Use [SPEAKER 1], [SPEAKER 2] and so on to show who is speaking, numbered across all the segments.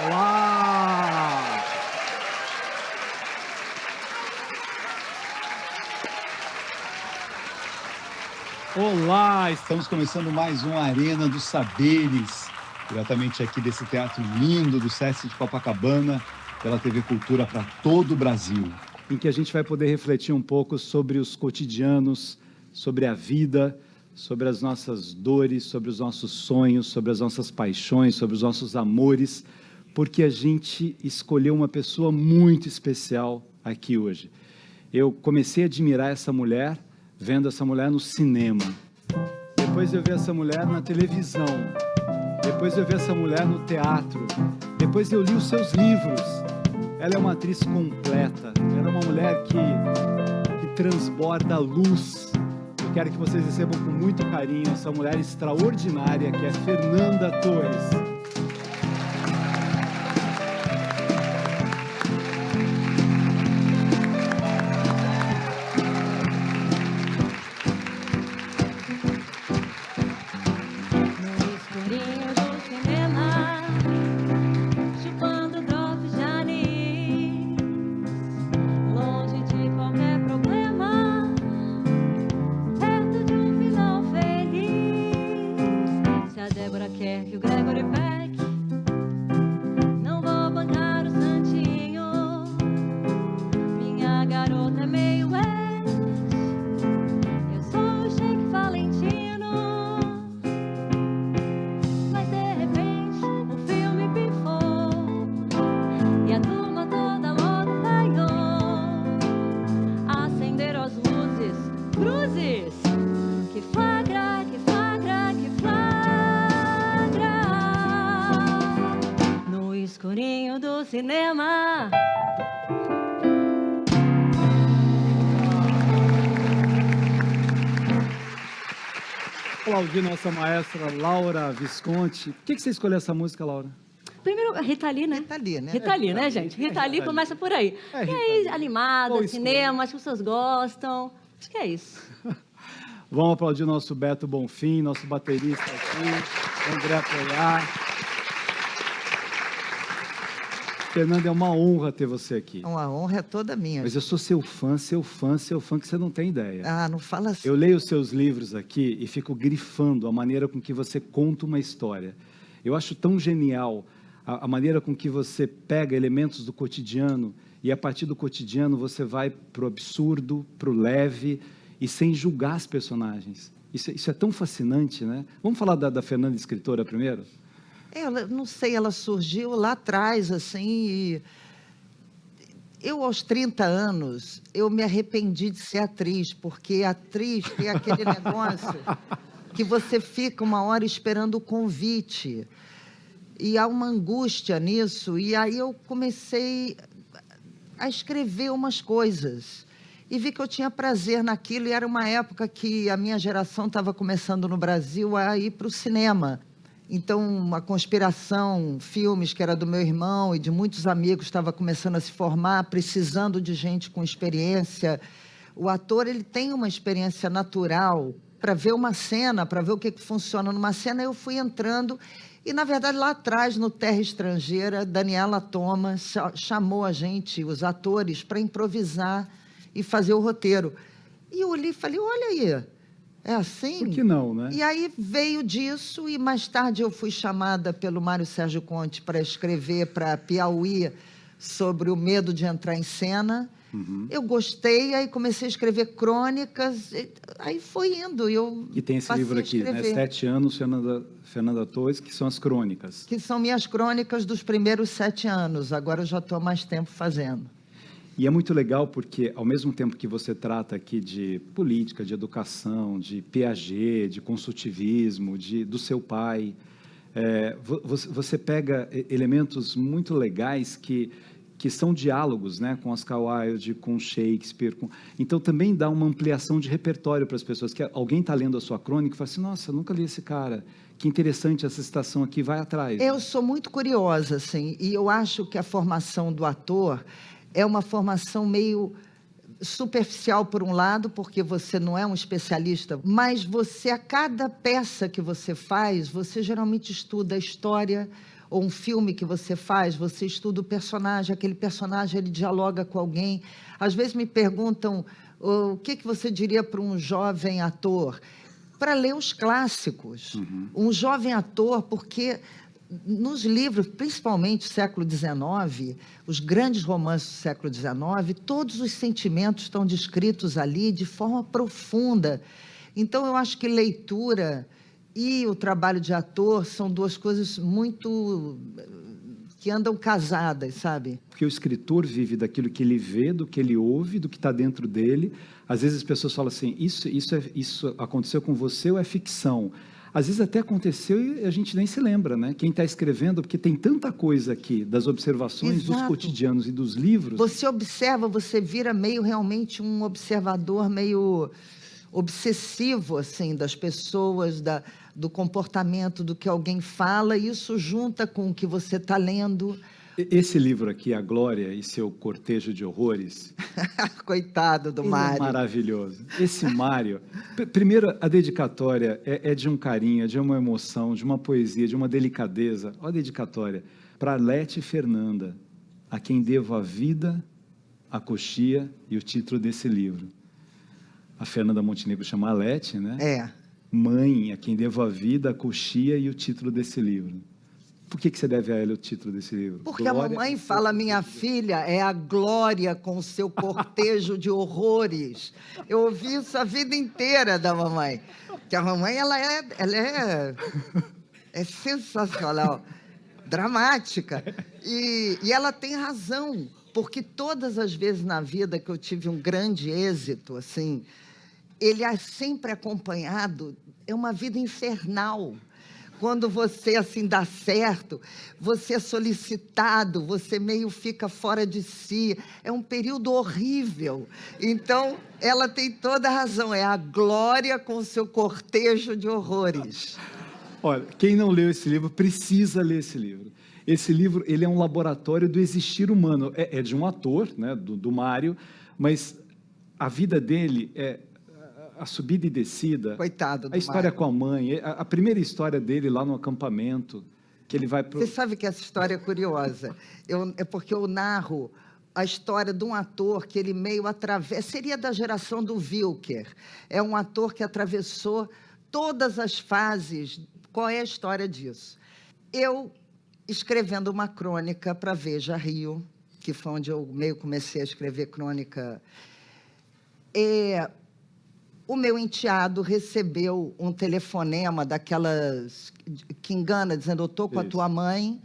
[SPEAKER 1] Olá! Olá! Estamos começando mais um Arena dos Saberes, diretamente aqui desse teatro lindo do SESC de Copacabana, pela TV Cultura para todo o Brasil, em que a gente vai poder refletir um pouco sobre os cotidianos, sobre a vida, sobre as nossas dores, sobre os nossos sonhos, sobre as nossas paixões, sobre os nossos amores, porque a gente escolheu uma pessoa muito especial aqui hoje. Eu comecei a admirar essa mulher, vendo essa mulher no cinema. Depois eu vi essa mulher na televisão. Depois eu vi essa mulher no teatro. Depois eu li os seus livros. Ela é uma atriz completa. Ela é uma mulher que transborda luz. Eu quero que vocês recebam com muito carinho essa mulher extraordinária que é Fernanda Torres.
[SPEAKER 2] Cinema.
[SPEAKER 1] Aplaudir nossa maestra Laura Visconti. Por que você escolheu essa música, Laura?
[SPEAKER 2] Primeiro, Rita Lee, né?
[SPEAKER 3] Rita Lee, né?
[SPEAKER 2] Rita Lee, né, gente? Rita Lee começa por aí. E aí, animada, cinema, as pessoas gostam. Acho que é isso.
[SPEAKER 1] Vamos aplaudir nosso Beto Bonfim, nosso baterista aqui, André Apoiar. Fernanda, é uma honra ter você aqui.
[SPEAKER 3] Uma honra é toda minha.
[SPEAKER 1] Mas eu sou seu fã, que você não tem ideia.
[SPEAKER 3] Ah, não fala assim.
[SPEAKER 1] Eu leio os seus livros aqui e fico grifando a maneira com que você conta uma história. Eu acho tão genial a maneira com que você pega elementos do cotidiano e, a partir do cotidiano, você vai para o absurdo, para o leve e sem julgar as personagens. Isso é tão fascinante, né? Vamos falar da Fernanda escritora primeiro?
[SPEAKER 3] Ela, não sei, ela surgiu lá atrás, assim, e eu, aos 30 anos, eu me arrependi de ser atriz, porque atriz tem aquele negócio que você fica uma hora esperando o convite, e há uma angústia nisso, e aí eu comecei a escrever umas coisas, e vi que eu tinha prazer naquilo, e era uma época que a minha geração estava começando no Brasil a ir para o cinema. Então, a conspiração, filmes que era do meu irmão e de muitos amigos, estava começando a se formar, precisando de gente com experiência. O ator, ele tem uma experiência natural para ver uma cena, para ver o que funciona numa cena. Eu fui entrando e, na verdade, lá atrás, no Terra Estrangeira, Daniela Thomas chamou a gente, os atores, para improvisar e fazer o roteiro. E eu olhei e falei, olha aí, é assim?
[SPEAKER 1] Por que não, né?
[SPEAKER 3] E aí veio disso, e mais tarde eu fui chamada pelo Mário Sérgio Conte para escrever para Piauí sobre o medo de entrar em cena. Uhum. Eu gostei, aí comecei a escrever crônicas, aí foi indo.
[SPEAKER 1] E tem esse livro aqui, né? 7 anos, Fernanda Torres, que são as crônicas.
[SPEAKER 3] Que são minhas crônicas dos primeiros 7 anos, agora eu já estou há mais tempo fazendo.
[SPEAKER 1] E é muito legal porque, ao mesmo tempo que você trata aqui de política, de educação, de Piaget, de consultivismo, do seu pai,
[SPEAKER 4] Você pega elementos muito legais que são diálogos, né, com Oscar Wilde, com Shakespeare. Então, também dá uma ampliação de repertório para as pessoas, que alguém está lendo a sua crônica e fala assim, nossa, eu nunca li esse cara, que interessante essa citação aqui, vai atrás.
[SPEAKER 3] Eu sou muito curiosa, assim, e eu acho que a formação do ator é uma formação meio superficial, por um lado, porque você não é um especialista, mas você, a cada peça que você faz, você geralmente estuda a história, ou um filme que você faz, você estuda o personagem, aquele personagem ele dialoga com alguém. Às vezes me perguntam o que você diria para um jovem ator? Para ler os clássicos. Um jovem ator, porque nos livros, principalmente do século XIX, os grandes romances do século XIX, todos os sentimentos estão descritos ali de forma profunda. Então, eu acho que leitura e o trabalho de ator são duas coisas muito que andam casadas, sabe?
[SPEAKER 4] Porque o escritor vive daquilo que ele vê, do que ele ouve, do que está dentro dele. Às vezes as pessoas falam assim, isso aconteceu com você ou é ficção? Às vezes até aconteceu e a gente nem se lembra, né? Quem está escrevendo, porque tem tanta coisa aqui das observações,
[SPEAKER 3] Exato.
[SPEAKER 4] dos cotidianos e dos livros.
[SPEAKER 3] Você observa, você vira meio realmente um observador meio obsessivo, assim, das pessoas, do comportamento, do que alguém fala, e isso junta com o que você está lendo.
[SPEAKER 4] Esse livro aqui, A Glória e seu Cortejo de Horrores...
[SPEAKER 3] Coitado do Mário.
[SPEAKER 4] É maravilhoso. Esse Mário... Primeiro, a dedicatória é de um carinho, de uma emoção, de uma poesia, de uma delicadeza. Olha a dedicatória. Para Arlete e Fernanda, a quem devo a vida, a coxia e o título desse livro. A Fernanda Montenegro chama Arlete, né?
[SPEAKER 3] É.
[SPEAKER 4] Mãe, a quem devo a vida, a coxia e o título desse livro. Por que você deve a ela o título desse livro?
[SPEAKER 3] Porque
[SPEAKER 4] Glória,
[SPEAKER 3] a mamãe fala, minha filha, é a Glória com o seu cortejo de horrores. Eu ouvi isso a vida inteira da mamãe. Que a mamãe, ela é sensacional, dramática. E ela tem razão, porque todas as vezes na vida que eu tive um grande êxito, assim, ele é sempre acompanhado, é uma vida infernal. Quando você, assim, dá certo, você é solicitado, você meio fica fora de si. É um período horrível. Então, ela tem toda a razão. É a Glória com o seu cortejo de horrores.
[SPEAKER 4] Olha, quem não leu esse livro, precisa ler esse livro. Esse livro, ele é um laboratório do existir humano. É de um ator, né, do Mário, mas a vida dele é... a subida e descida,
[SPEAKER 3] coitado do
[SPEAKER 4] a história
[SPEAKER 3] Mário.
[SPEAKER 4] com a mãe, a primeira história dele lá no acampamento, que ele vai...
[SPEAKER 3] Você sabe que essa história é curiosa. É porque eu narro a história de um ator que ele meio atravessa... Seria da geração do Wilker. É um ator que atravessou todas as fases. Qual é a história disso? Eu, escrevendo uma crônica para Veja Rio, que foi onde eu meio comecei a escrever crônica... O meu enteado recebeu um telefonema daquelas que engana, dizendo, eu estou com a tua mãe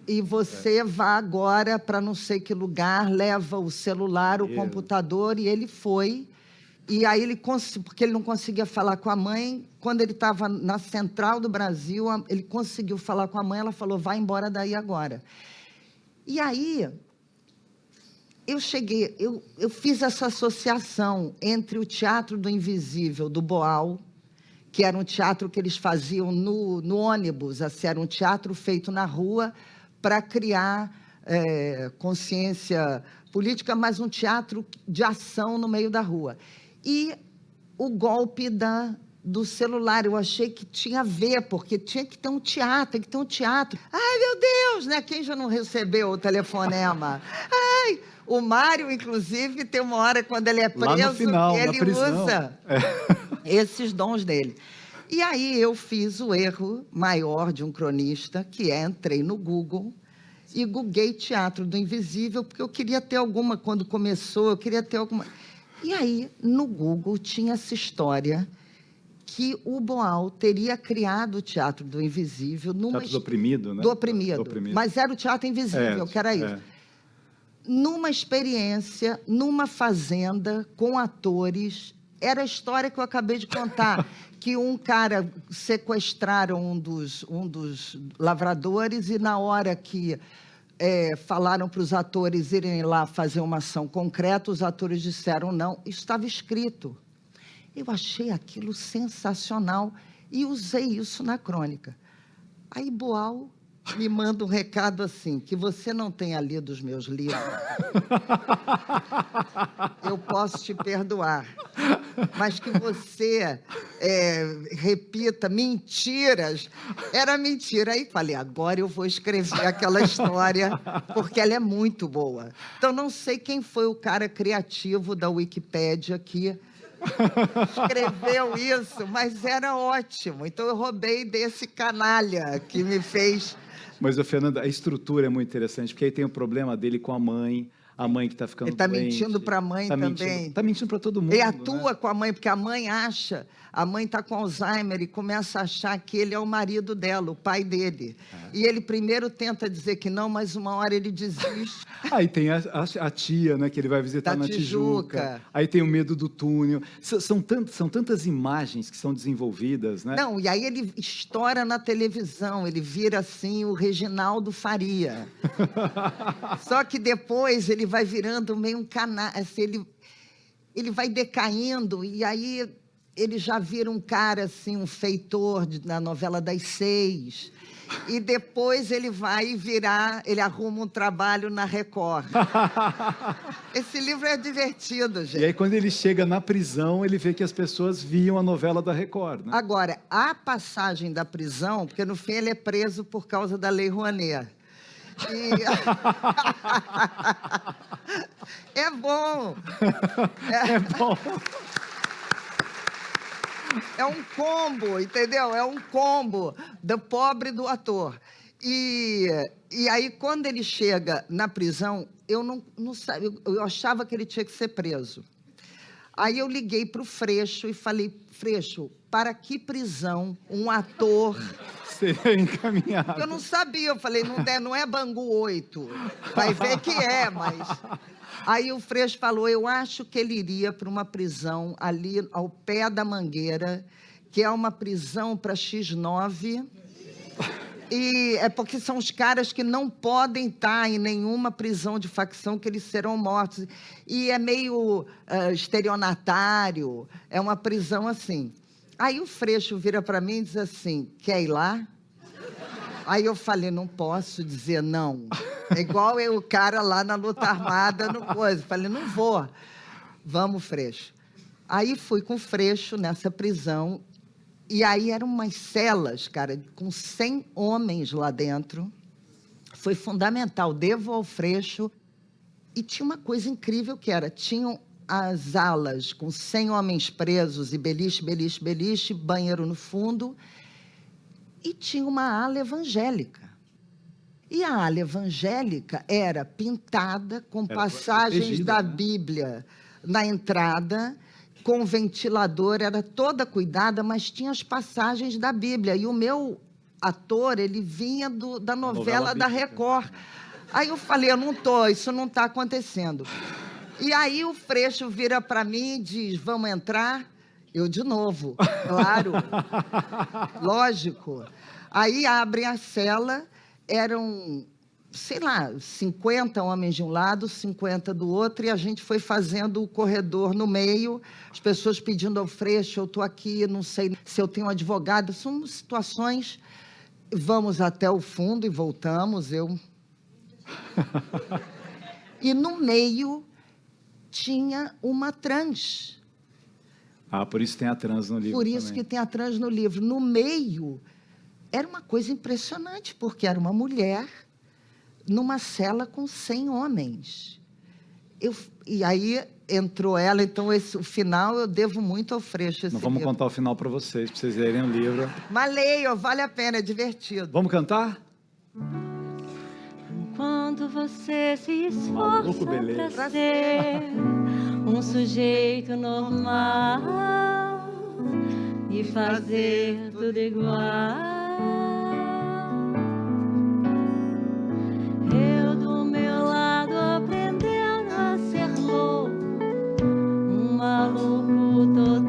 [SPEAKER 3] e você vá agora para não sei que lugar, leva o celular, o computador, e ele foi. E aí, porque ele não conseguia falar com a mãe, quando ele estava na central do Brasil, ele conseguiu falar com a mãe, ela falou, vai embora daí agora. E aí... eu fiz essa associação entre o Teatro do Invisível, do Boal, que era um teatro que eles faziam no ônibus, assim, era um teatro feito na rua para criar consciência política, mas um teatro de ação no meio da rua. E o golpe do celular, eu achei que tinha a ver, porque tinha que ter um teatro, tem que ter um teatro. Ai, meu Deus, né? Quem já não recebeu o telefonema? Ai... O Mário, inclusive, tem uma hora quando ele é preso,
[SPEAKER 4] lá no final,
[SPEAKER 3] ele usa esses dons dele. E aí eu fiz o erro maior de um cronista, que entrei no Google e googlei Teatro do Invisível, porque eu queria ter alguma, quando começou, eu queria ter alguma... E aí, no Google, tinha essa história que o Boal teria criado o Teatro do Invisível...
[SPEAKER 4] Teatro do Oprimido, né?
[SPEAKER 3] Do Oprimido. Mas era o Teatro Invisível, que era isso. Numa experiência, numa fazenda, com atores, era a história que eu acabei de contar, que um cara sequestraram um dos lavradores e na hora que falaram para os atores irem lá fazer uma ação concreta, os atores disseram não, isso estava escrito. Eu achei aquilo sensacional e usei isso na crônica. Aí Boal me manda um recado assim, que você não tenha lido os meus livros, eu posso te perdoar, mas que você repita mentiras, era mentira. Aí falei, agora eu vou escrever aquela história, porque ela é muito boa. Então, não sei quem foi o cara criativo da Wikipédia que escreveu isso, mas era ótimo. Então, eu roubei desse canalha que me fez...
[SPEAKER 4] Mas, Fernanda, a estrutura é muito interessante, porque aí tem o problema dele com a mãe que está ficando doente.
[SPEAKER 3] Ele está mentindo para a mãe também.
[SPEAKER 4] Está mentindo para todo mundo.
[SPEAKER 3] Ele atua com a mãe, porque a mãe está com Alzheimer e começa a achar que ele é o marido dela, o pai dele. E ele primeiro tenta dizer que não, mas uma hora ele desiste.
[SPEAKER 4] Aí tem a tia, né, que ele vai visitar na Tijuca. Aí tem o medo do túnel. São tantas imagens que são desenvolvidas, né?
[SPEAKER 3] Não, e aí ele estoura na televisão, ele vira assim o Reginaldo Faria. Só que depois ele vai virando meio um canal, assim, ele vai decaindo, e aí ele já vira um cara, assim, um feitor na novela das 6, e depois ele vai virar, ele arruma um trabalho na Record. Esse livro é divertido, gente.
[SPEAKER 4] E aí, quando ele chega na prisão, ele vê que as pessoas viam a novela da Record, né?
[SPEAKER 3] Agora, a passagem da prisão, porque no fim ele é preso por causa da Lei Rouanet. É bom.
[SPEAKER 4] É bom.
[SPEAKER 3] É um combo, entendeu? É um combo do pobre do ator. E aí, quando ele chega na prisão, eu não sabia, eu achava que ele tinha que ser preso. Aí eu liguei para o Freixo e falei, Freixo, para que prisão um ator...
[SPEAKER 4] Seria encaminhado.
[SPEAKER 3] Eu não sabia, eu falei, não é Bangu 8, vai ver que é, mas... Aí o Freixo falou, eu acho que ele iria para uma prisão ali ao pé da Mangueira, que é uma prisão para X9, e é porque são os caras que não podem estar em nenhuma prisão de facção, que eles serão mortos. E é meio estelionatário, é uma prisão assim. Aí o Freixo vira para mim e diz assim, quer ir lá? Aí eu falei, não posso dizer não. É igual o cara lá na luta armada, no coisa. Falei, não vou. Vamos, Freixo. Aí fui com o Freixo nessa prisão. E aí eram umas celas, cara, com 100 homens lá dentro. Foi fundamental. Devo ao Freixo. E tinha uma coisa incrível que era, tinham as alas com 100 homens presos e beliche, banheiro no fundo, e tinha uma ala evangélica. E a ala evangélica era pintada com passagens da Bíblia na entrada, com ventilador, era toda cuidada, mas tinha as passagens da Bíblia. E o meu ator, ele vinha da novela da Record. Aí eu falei, isso não está acontecendo. E aí o Freixo vira para mim e diz, vamos entrar? Eu de novo, claro, lógico. Aí abrem a cela, eram, sei lá, 50 homens de um lado, 50 do outro, e a gente foi fazendo o corredor no meio, as pessoas pedindo ao Freixo, eu estou aqui, não sei se eu tenho um advogado, são situações, vamos até o fundo e voltamos, E no meio tinha uma trans.
[SPEAKER 4] Por isso tem a trans no livro.
[SPEAKER 3] Por isso
[SPEAKER 4] também.
[SPEAKER 3] que tem a trans no livro. No meio, era uma coisa impressionante, porque era uma mulher numa cela com 100 homens. E aí entrou ela, então o final eu devo muito ao Freixo.
[SPEAKER 4] Nós vamos contar o final para vocês lerem o livro.
[SPEAKER 3] Mas leiam, vale a pena, é divertido.
[SPEAKER 4] Vamos cantar?
[SPEAKER 2] Enquanto você se esforça para ser um sujeito normal e fazer tudo igual, eu do meu lado aprendendo a ser louco, um maluco total.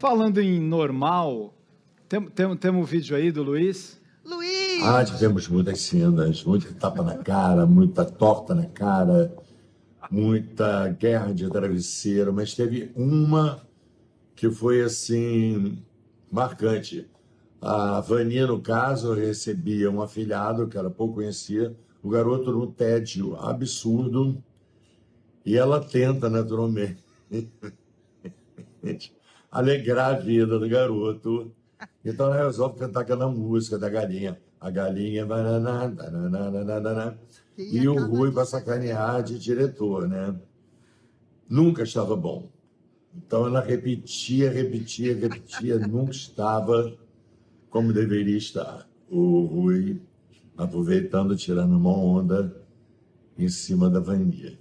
[SPEAKER 4] Falando em normal, temos um vídeo aí do Luiz?
[SPEAKER 3] Luiz!
[SPEAKER 5] Tivemos muitas cenas, muita tapa na cara, muita torta na cara, muita guerra de travesseiro, mas teve uma que foi, assim, marcante. A Vani, no caso, recebia um afilhado que ela pouco conhecia, o garoto num tédio absurdo, e ela tenta, naturalmente, alegrar a vida do garoto. Então ela resolve cantar aquela música da galinha. A galinha... E o Rui para sacanear de diretor, né? Nunca estava bom. Então ela repetia, nunca estava como deveria estar. O Rui aproveitando, tirando uma onda em cima da Vania.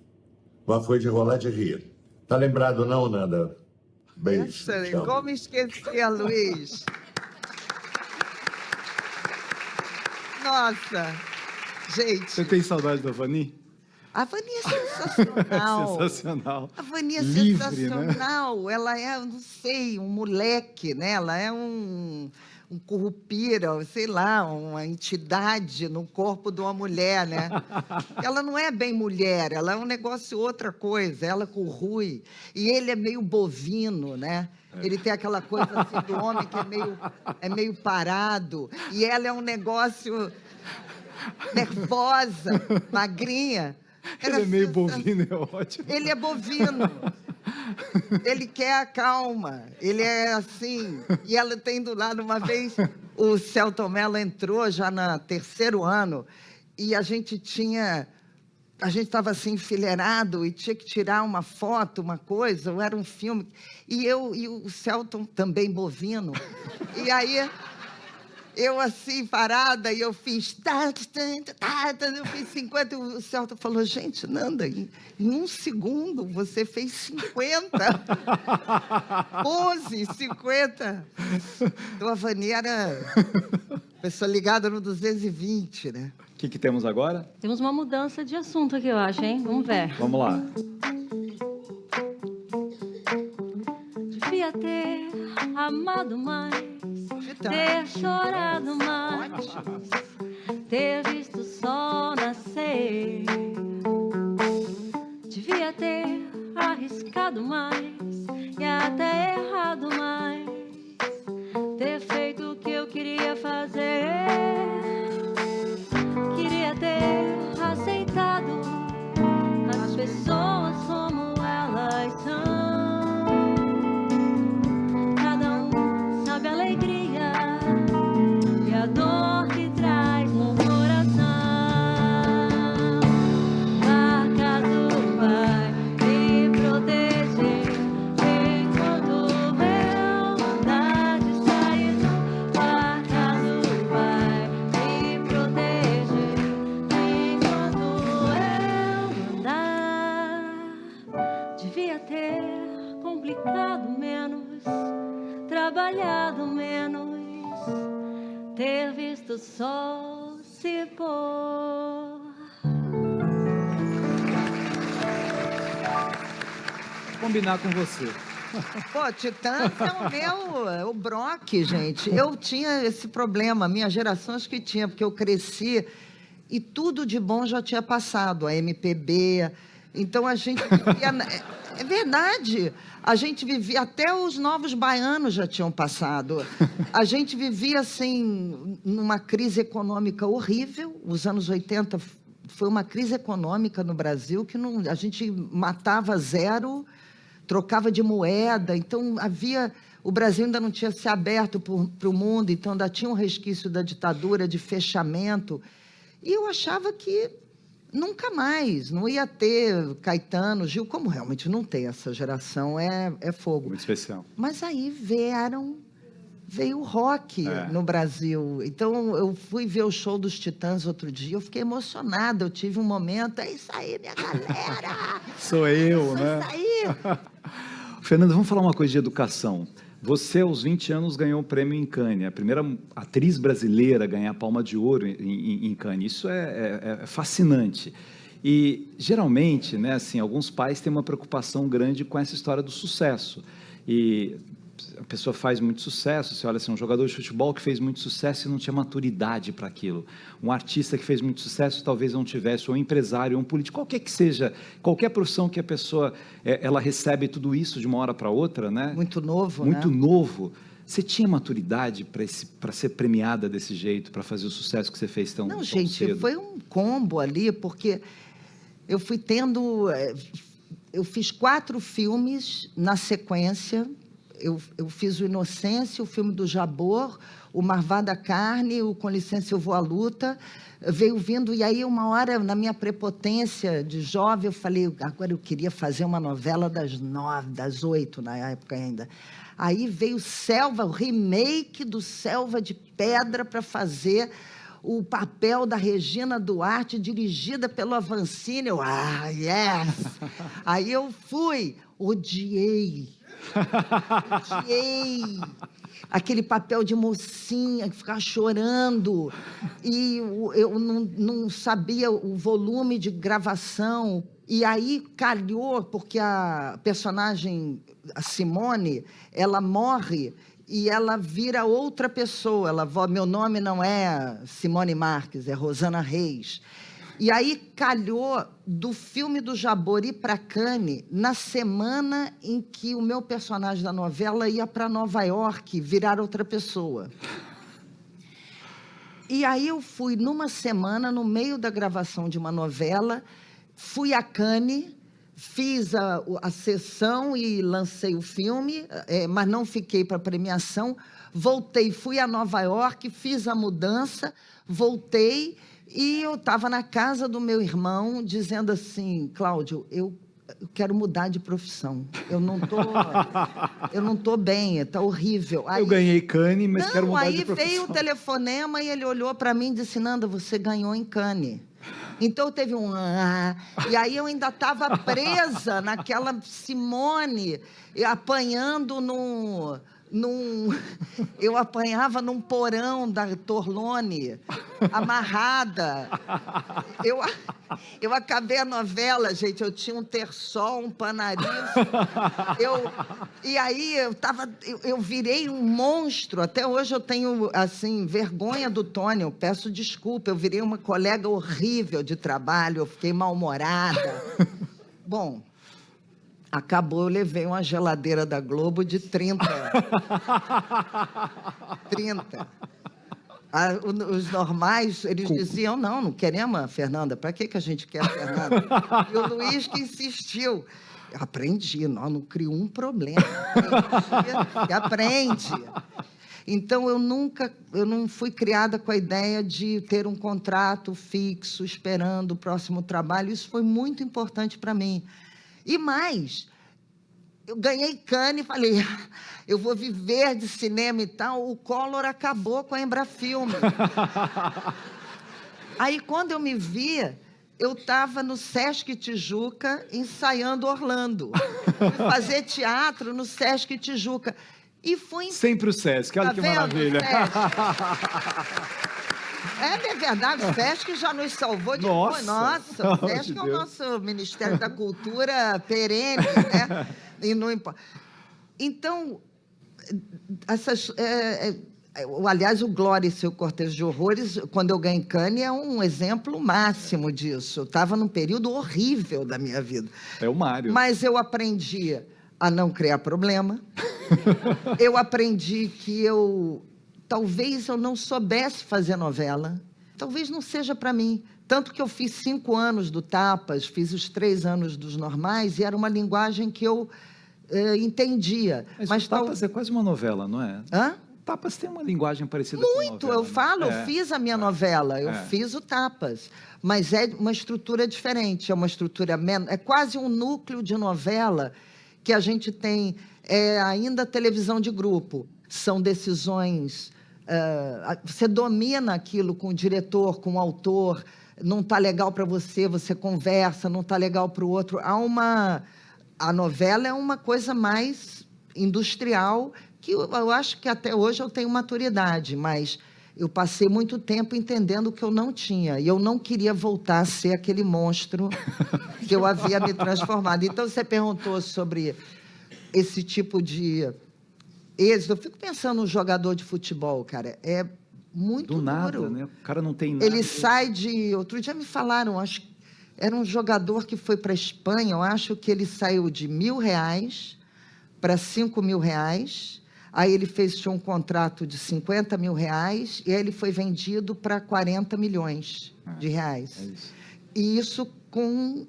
[SPEAKER 5] Mas foi de rolar de rir. Tá lembrado não, Nanda? Beijo.
[SPEAKER 3] Nossa, como esquecer, Luiz? Nossa, gente.
[SPEAKER 4] Você tem saudade da Vani?
[SPEAKER 3] A Vani é sensacional.
[SPEAKER 4] Sensacional.
[SPEAKER 3] A Vani é
[SPEAKER 4] Livre,
[SPEAKER 3] sensacional.
[SPEAKER 4] né?
[SPEAKER 3] Ela é, não sei, um moleque, né? Ela é um currupira, sei lá, uma entidade no corpo de uma mulher, né? Ela não é bem mulher, ela é um negócio, outra coisa. Ela com o Rui. E ele é meio bovino, né? Ele tem aquela coisa assim do homem que é meio parado. E ela é um negócio nervosa, magrinha.
[SPEAKER 4] Ele é meio bovino, é ótimo.
[SPEAKER 3] Ele é bovino. Ele quer a calma. Ele é assim. E ela tem do lado, uma vez, o Celton Mello entrou já no 3º ano e a gente estava assim enfileirado e tinha que tirar uma foto, uma coisa, ou era um filme. E o Celton também bovino. E aí eu assim, parada, e eu fiz... eu fiz 50, e o Celton falou, gente, Nanda, em 1 segundo você fez 50. Pose, 50. Então, a Vani era pessoa ligada no 220, né?
[SPEAKER 4] O que temos agora?
[SPEAKER 2] Temos uma mudança de assunto aqui, eu acho, hein? Vamos ver.
[SPEAKER 4] Vamos lá.
[SPEAKER 2] Devia ter amado mais, ter chorado mais, ter visto o sol nascer. Devia ter arriscado mais e até errado mais, ter feito o que eu queria fazer. Queria ter aceitado as pessoas como elas são. Cada um sabe a alegria e a dor que traz no coração. Acaso vai me proteger enquanto eu andar distraído. Acaso vai me proteger enquanto eu andar. Devia ter complicado menos, trabalhado menos, ter visto o sol se pôr.
[SPEAKER 4] Combinar com você.
[SPEAKER 3] Pô, Titãs é o Brock, gente. Eu tinha esse problema, minha geração acho que tinha, porque eu cresci e tudo de bom já tinha passado, a MPB. Então a gente vivia... É verdade, a gente vivia, até os Novos Baianos já tinham passado. A gente vivia, assim, numa crise econômica horrível. Os anos 80 foi uma crise econômica no Brasil que não, a gente matava zero, trocava de moeda. Então, o Brasil ainda não tinha se aberto para o mundo, então ainda tinha um resquício da ditadura, de fechamento. E eu achava que nunca mais, não ia ter Caetano, Gil, como realmente não tem, essa geração é fogo.
[SPEAKER 4] Muito especial.
[SPEAKER 3] Mas aí veio o rock no Brasil. Então, eu fui ver o show dos Titãs outro dia, eu fiquei emocionada, eu tive um momento, é isso aí, minha galera!
[SPEAKER 4] Sou eu, né?
[SPEAKER 3] É isso aí!
[SPEAKER 4] Fernanda, vamos falar uma coisa de educação. Você, aos 20 anos, ganhou um prêmio em Cannes, a primeira atriz brasileira a ganhar a Palma de Ouro em Cannes. Isso é fascinante. E, geralmente, né, assim, alguns pais têm uma preocupação grande com essa história do sucesso. E a pessoa faz muito sucesso, você olha assim, um jogador de futebol que fez muito sucesso e não tinha maturidade para aquilo. Um artista que fez muito sucesso talvez não tivesse, ou um empresário, ou um político, qualquer que seja, qualquer profissão que a pessoa, ela recebe tudo isso de uma hora para outra, né?
[SPEAKER 3] Muito novo,
[SPEAKER 4] Muito
[SPEAKER 3] né?
[SPEAKER 4] novo. Você tinha maturidade para ser premiada desse jeito, para fazer o sucesso que você fez tão,
[SPEAKER 3] Não,
[SPEAKER 4] tão
[SPEAKER 3] gente,
[SPEAKER 4] cedo?
[SPEAKER 3] foi um combo ali, porque eu fui tendo... Eu fiz 4 filmes na sequência. Eu fiz o Inocência, o filme do Jabor, o Marvada Carne, o Com Licença Eu Vou à Luta. Veio vindo, e aí uma hora, na minha prepotência de jovem, eu falei, agora eu queria fazer uma novela das 9, das 8, na época ainda. Aí veio Selva, o remake do Selva de Pedra, para fazer o papel da Regina Duarte, dirigida pelo Avancini. Eu, yes! Aí eu fui, odiei. Aquele papel de mocinha que ficava chorando, e eu não sabia o volume de gravação. E aí calhou, porque a personagem, a Simone, ela morre e ela vira outra pessoa. Meu nome não é Simone Marques, é Rosana Reis. E aí calhou do filme do Jabor ir para Cannes na semana em que o meu personagem da novela ia para Nova York virar outra pessoa. E aí eu fui numa semana, no meio da gravação de uma novela, fui a Cannes, fiz a sessão e lancei o filme, mas não fiquei para premiação. Voltei, fui a Nova York, fiz a mudança, voltei. E eu estava na casa do meu irmão, dizendo assim, Cláudio, eu quero mudar de profissão. Eu não tô bem, está horrível. Aí,
[SPEAKER 4] eu ganhei Cannes, mas quero mudar de profissão.
[SPEAKER 3] Aí veio o telefonema e ele olhou para mim e disse, Nanda, você ganhou em Cannes. Então teve um... E aí eu ainda estava presa naquela Simone, apanhando eu apanhava num porão da Torlone, amarrada. Eu acabei a novela, gente, eu tinha um terçol, um panariço. E aí eu virei um monstro. Até hoje eu tenho, assim, vergonha do Tony, eu peço desculpa. Eu virei uma colega horrível de trabalho, eu fiquei mal-humorada. Bom... Acabou, eu levei uma geladeira da Globo de 30. 30. Os normais, eles diziam, não queremos a Fernanda. Para que a gente quer a Fernanda? E o Luiz que insistiu. Aprendi, não crio um problema. Aprende. Então, eu não fui criada com a ideia de ter um contrato fixo, esperando o próximo trabalho. Isso foi muito importante para mim. E mais, eu ganhei Cannes e falei, eu vou viver de cinema e tal. O Collor acabou com a Embrafilme. Aí, quando eu me via, eu estava no Sesc Tijuca, ensaiando Orlando. Fui fazer teatro no Sesc Tijuca. E fui...
[SPEAKER 4] Sempre o Sesc, olha que maravilha.
[SPEAKER 3] É verdade, o Sesc já nos salvou de... Nossa, o Sesc é o nosso Ministério da Cultura perene, né? E não importa. Então, aliás, o Glória e seu Cortejo de Horrores, quando eu ganhei Cannes, é um exemplo máximo disso. Eu estava num período horrível da minha vida.
[SPEAKER 4] É o Mário.
[SPEAKER 3] Mas eu aprendi a não criar problema. Eu aprendi que talvez eu não soubesse fazer novela. Talvez não seja para mim. Tanto que eu fiz 5 anos do Tapas, fiz os 3 anos dos normais, e era uma linguagem que eu entendia.
[SPEAKER 4] Mas Tapas é quase uma novela, não é?
[SPEAKER 3] Hã?
[SPEAKER 4] Tapas tem uma linguagem parecida com novela.
[SPEAKER 3] Muito, eu falo, eu fiz a minha novela, eu fiz o Tapas. Mas é uma estrutura diferente, é uma estrutura... É quase um núcleo de novela que a gente tem ainda televisão de grupo. São decisões... você domina aquilo com o diretor, com o autor, não está legal para você, você conversa, não está legal para o outro. A novela é uma coisa mais industrial, que eu acho que até hoje eu tenho maturidade, mas eu passei muito tempo entendendo que eu não tinha, e eu não queria voltar a ser aquele monstro que eu havia me transformado. Então, você perguntou sobre esse tipo de... êxito. Eu fico pensando no jogador de futebol, cara. É muito
[SPEAKER 4] Do nada,
[SPEAKER 3] duro.
[SPEAKER 4] né? O cara não tem nada.
[SPEAKER 3] Ele sai de... Outro dia me falaram, acho que era um jogador que foi para a Espanha, eu acho que ele saiu de R$ 1.000 para R$ 5.000. Aí ele fechou um contrato de R$ 50 mil e aí ele foi vendido para 40 milhões de reais.
[SPEAKER 4] É isso.
[SPEAKER 3] E isso com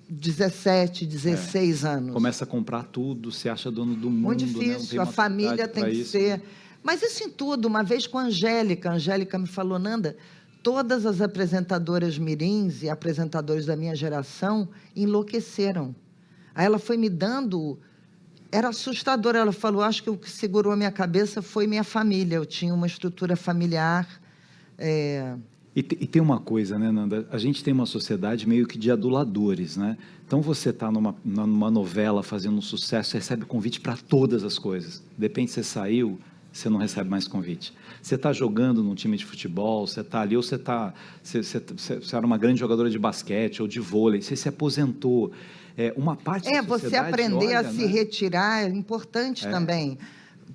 [SPEAKER 3] 17, 16 anos.
[SPEAKER 4] Começa a comprar tudo, se acha dono do mundo.
[SPEAKER 3] Muito
[SPEAKER 4] né? Não
[SPEAKER 3] difícil,
[SPEAKER 4] tem
[SPEAKER 3] a
[SPEAKER 4] maturidade
[SPEAKER 3] família tem
[SPEAKER 4] pra
[SPEAKER 3] que
[SPEAKER 4] isso,
[SPEAKER 3] ser...
[SPEAKER 4] né?
[SPEAKER 3] Mas isso em tudo, uma vez com a Angélica me falou, Nanda, todas as apresentadoras mirins e apresentadores da minha geração enlouqueceram. Aí ela foi me dando... Era assustador, ela falou, acho que o que segurou a minha cabeça foi minha família, eu tinha uma estrutura familiar...
[SPEAKER 4] E tem uma coisa, né, Nanda? A gente tem uma sociedade meio que de aduladores, né? Então você está numa novela fazendo um sucesso, você recebe convite para todas as coisas. Depende se você saiu, você não recebe mais convite. Você está jogando num time de futebol, você está ali, ou você era uma grande jogadora de basquete ou de vôlei, você se aposentou. Uma parte da
[SPEAKER 3] você
[SPEAKER 4] sociedade
[SPEAKER 3] aprender
[SPEAKER 4] olha,
[SPEAKER 3] a se
[SPEAKER 4] né?
[SPEAKER 3] retirar é importante também.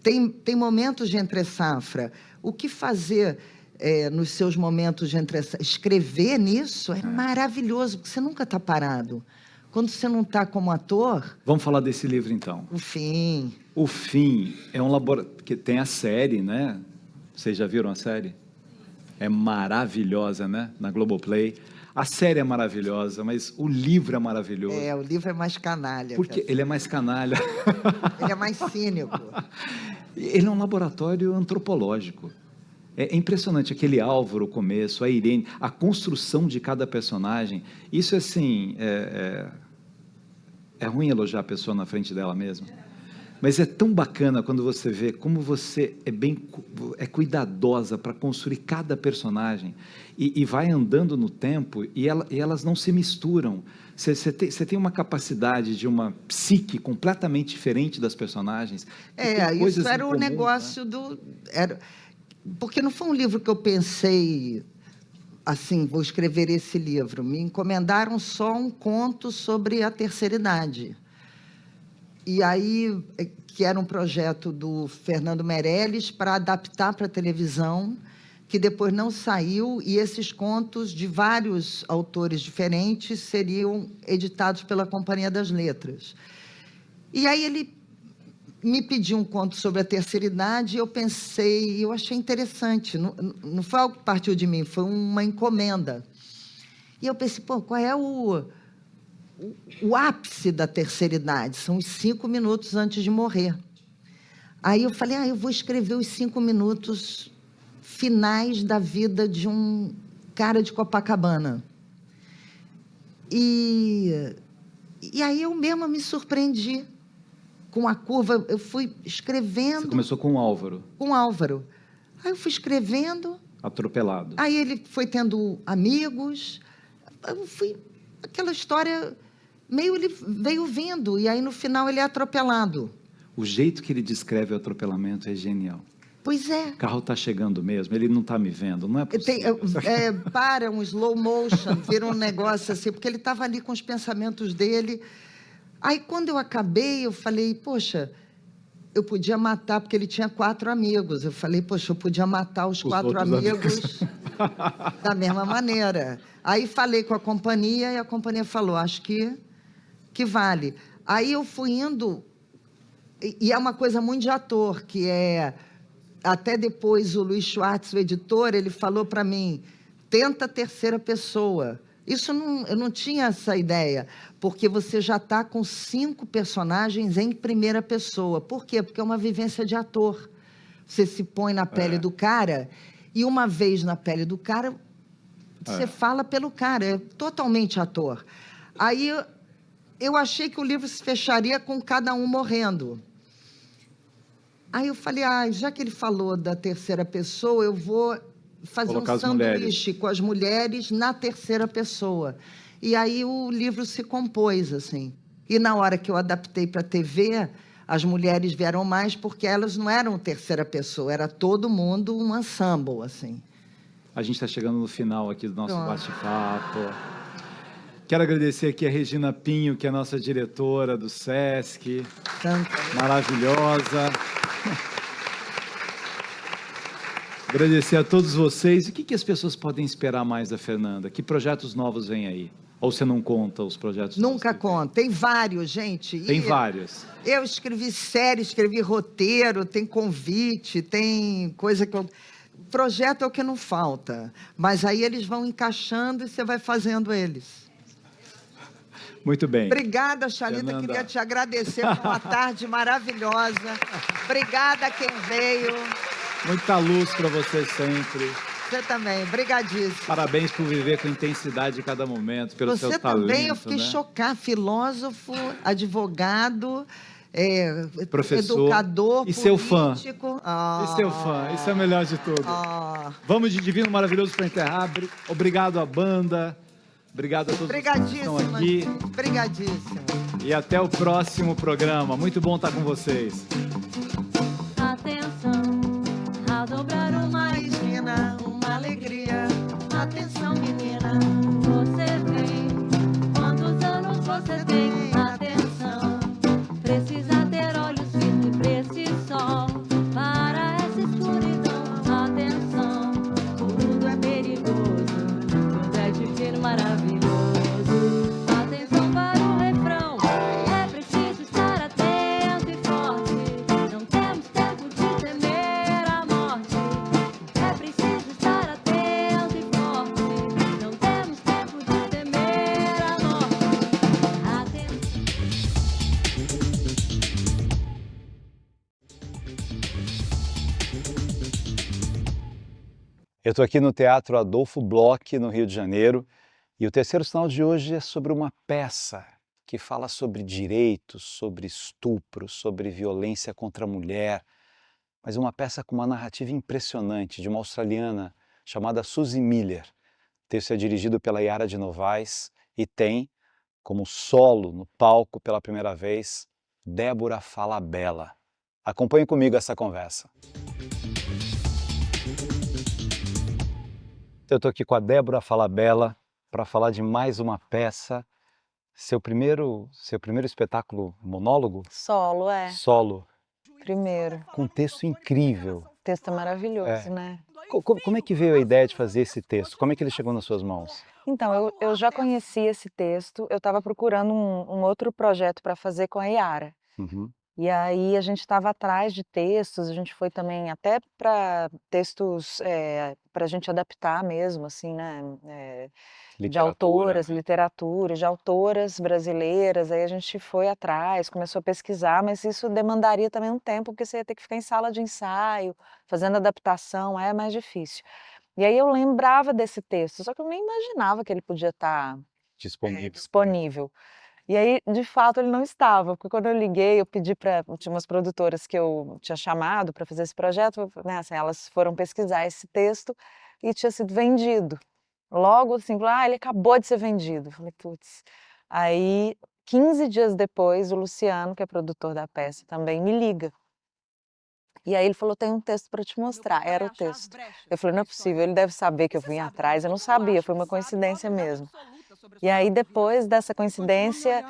[SPEAKER 3] Tem momentos de entre-safra. O que fazer nos seus momentos de entre-safra? Escrever nisso é maravilhoso, porque você nunca está parado. Quando você não está como ator...
[SPEAKER 4] Vamos falar desse livro, então.
[SPEAKER 3] O Fim.
[SPEAKER 4] O Fim é um laboratório... Porque tem a série, né? Vocês já viram a série? É maravilhosa, né? Na Globoplay. A série é maravilhosa, mas o livro é maravilhoso.
[SPEAKER 3] O livro é mais canalha.
[SPEAKER 4] Porque ele é mais canalha.
[SPEAKER 3] Ele é mais cínico.
[SPEAKER 4] Ele é um laboratório antropológico. É impressionante, aquele Álvaro, o começo, a Irene, a construção de cada personagem. Isso, assim, é ruim elogiar a pessoa na frente dela mesma. Mas é tão bacana quando você vê como você é cuidadosa para construir cada personagem e vai andando no tempo e elas não se misturam. Você tem uma capacidade de uma psique completamente diferente das personagens.
[SPEAKER 3] Isso era o negócio, né? Porque não foi um livro que eu pensei assim, vou escrever esse livro. Me encomendaram só um conto sobre a terceira idade. E aí, que era um projeto do Fernando Meirelles para adaptar para a televisão, que depois não saiu, e esses contos de vários autores diferentes seriam editados pela Companhia das Letras. E aí ele me pediu um conto sobre a terceira idade, e eu pensei, eu achei interessante, não foi algo que partiu de mim, foi uma encomenda. E eu pensei, qual é o ápice da terceira idade? São os 5 minutos antes de morrer. Aí eu falei, eu vou escrever os 5 minutos finais da vida de um cara de Copacabana. E aí eu mesma me surpreendi com a curva, eu fui escrevendo...
[SPEAKER 4] Você começou com o Álvaro.
[SPEAKER 3] Com o Álvaro. Aí eu fui escrevendo...
[SPEAKER 4] Atropelado.
[SPEAKER 3] Aí ele foi tendo amigos, eu fui... Aquela história, ele veio vindo, e aí no final ele é atropelado.
[SPEAKER 4] O jeito que ele descreve o atropelamento é genial.
[SPEAKER 3] Pois é.
[SPEAKER 4] O carro está chegando mesmo, ele não está me vendo, não é possível.
[SPEAKER 3] Para um slow motion, vira um negócio assim, porque ele estava ali com os pensamentos dele. Aí, quando eu acabei, eu falei, poxa, eu podia matar, porque ele tinha 4 amigos. Eu falei, poxa, eu podia matar os 4 amigos da mesma maneira. Aí falei com a companhia, e a companhia falou, acho que vale. Aí eu fui indo, e é uma coisa muito de ator, que até depois o Luiz Schwartz, o editor, ele falou para mim, tenta a terceira pessoa. Isso eu não tinha essa ideia, porque você já está com 5 personagens em primeira pessoa. Por quê? Porque é uma vivência de ator. Você se põe na pele do cara, e uma vez na pele do cara, você fala pelo cara, é totalmente ator. Aí eu achei que o livro se fecharia com cada um morrendo. Aí eu falei, já que ele falou da terceira pessoa, eu vou fazer
[SPEAKER 4] colocar
[SPEAKER 3] um sanduíche com as mulheres na terceira pessoa. E aí o livro se compôs, assim. E na hora que eu adaptei para a TV, as mulheres vieram mais porque elas não eram terceira pessoa, era todo mundo um ensemble, assim.
[SPEAKER 4] A gente está chegando no final aqui do nosso bate-papo. Quero agradecer aqui a Regina Pinho, que é a nossa diretora do SESC.
[SPEAKER 3] Tanto.
[SPEAKER 4] Maravilhosa. Agradecer a todos vocês. E o que as pessoas podem esperar mais da Fernanda? Que projetos novos vêm aí? Ou você não conta os projetos novos
[SPEAKER 3] Nunca
[SPEAKER 4] que vem?
[SPEAKER 3] conto. Tem vários, gente.
[SPEAKER 4] Tem vários.
[SPEAKER 3] Eu escrevi série, escrevi roteiro, tem convite, tem coisa que eu... Projeto é o que não falta. Mas aí eles vão encaixando e você vai fazendo eles.
[SPEAKER 4] Muito bem.
[SPEAKER 3] Obrigada, Chalita.
[SPEAKER 4] Fernanda.
[SPEAKER 3] Queria te agradecer por uma tarde maravilhosa. Obrigada a quem veio.
[SPEAKER 4] Muita luz para você sempre.
[SPEAKER 3] Você também. Obrigadíssimo.
[SPEAKER 4] Parabéns por viver com intensidade cada momento, pelo
[SPEAKER 3] Você
[SPEAKER 4] seu talento.
[SPEAKER 3] também, eu fiquei
[SPEAKER 4] né?
[SPEAKER 3] chocada. Filósofo, advogado,
[SPEAKER 4] Professor
[SPEAKER 3] educador,
[SPEAKER 4] e seu fã.
[SPEAKER 3] político.
[SPEAKER 4] E seu fã, isso é o melhor de tudo. Vamos de Divino Maravilhoso para enterrar. Obrigado à banda, obrigado a todos que estão
[SPEAKER 3] Obrigadíssima.
[SPEAKER 4] aqui.
[SPEAKER 3] Gente. Obrigadíssima.
[SPEAKER 4] E até o próximo programa. Muito bom estar com vocês.
[SPEAKER 2] Atenção, a dobrar uma
[SPEAKER 3] Imagina uma alegria. Atenção, menina.
[SPEAKER 2] você tem. Quantos anos você tem? Atenção, precisa ter olhos firmes pra esse sol, para essa escuridão. Atenção, tudo é perigoso, tudo é divino, maravilhoso. Atenção para o refrão, é preciso estar atento e forte. Não temos tempo de temer a morte. É preciso estar atento e forte. Não temos tempo de temer a morte.
[SPEAKER 1] Eu estou aqui no Teatro Adolfo Bloch, no Rio de Janeiro, e o terceiro sinal de hoje é sobre uma peça que fala sobre direitos, sobre estupro, sobre violência contra a mulher, mas uma peça com uma narrativa impressionante de uma australiana chamada Suzy Miller. O texto é dirigido pela Yara de Novaes e tem como solo no palco pela primeira vez Débora Falabella. Acompanhe comigo essa conversa. Eu estou aqui com a Débora Falabella para falar de mais uma peça. Seu primeiro espetáculo monólogo?
[SPEAKER 6] Solo, é.
[SPEAKER 1] Solo,
[SPEAKER 6] Primeiro.
[SPEAKER 1] com um texto incrível.
[SPEAKER 6] O texto é maravilhoso,
[SPEAKER 1] É.
[SPEAKER 6] né?
[SPEAKER 1] Como é que veio a ideia de fazer esse texto? Como é que ele chegou nas suas mãos?
[SPEAKER 6] Então, eu já conhecia esse texto, eu estava procurando um outro projeto para fazer com a Yara.
[SPEAKER 1] Uhum.
[SPEAKER 6] E aí a gente estava atrás de textos, a gente foi também até para textos para a gente adaptar mesmo, assim, né? De
[SPEAKER 1] Literatura,
[SPEAKER 6] autoras,
[SPEAKER 1] né?
[SPEAKER 6] literatura, de autoras brasileiras. Aí a gente foi atrás, começou a pesquisar, mas isso demandaria também um tempo, porque você ia ter que ficar em sala de ensaio, fazendo adaptação, é mais difícil. E aí eu lembrava desse texto, só que eu nem imaginava que ele podia estar
[SPEAKER 1] Disponível.
[SPEAKER 6] disponível. E aí, de fato, ele não estava, porque quando eu liguei, eu pedi para... Tinha umas produtoras que eu tinha chamado para fazer esse projeto, né, assim, elas foram pesquisar esse texto e tinha sido vendido. Logo assim, ele acabou de ser vendido. Eu falei, putz. Aí, 15 dias depois, o Luciano, que é produtor da peça, também me liga. E aí ele falou, tem um texto para te mostrar. Era o texto. Eu falei, não é possível, ele deve saber que eu vim atrás. Eu não sabia, foi uma coincidência mesmo. E aí, depois dessa coincidência,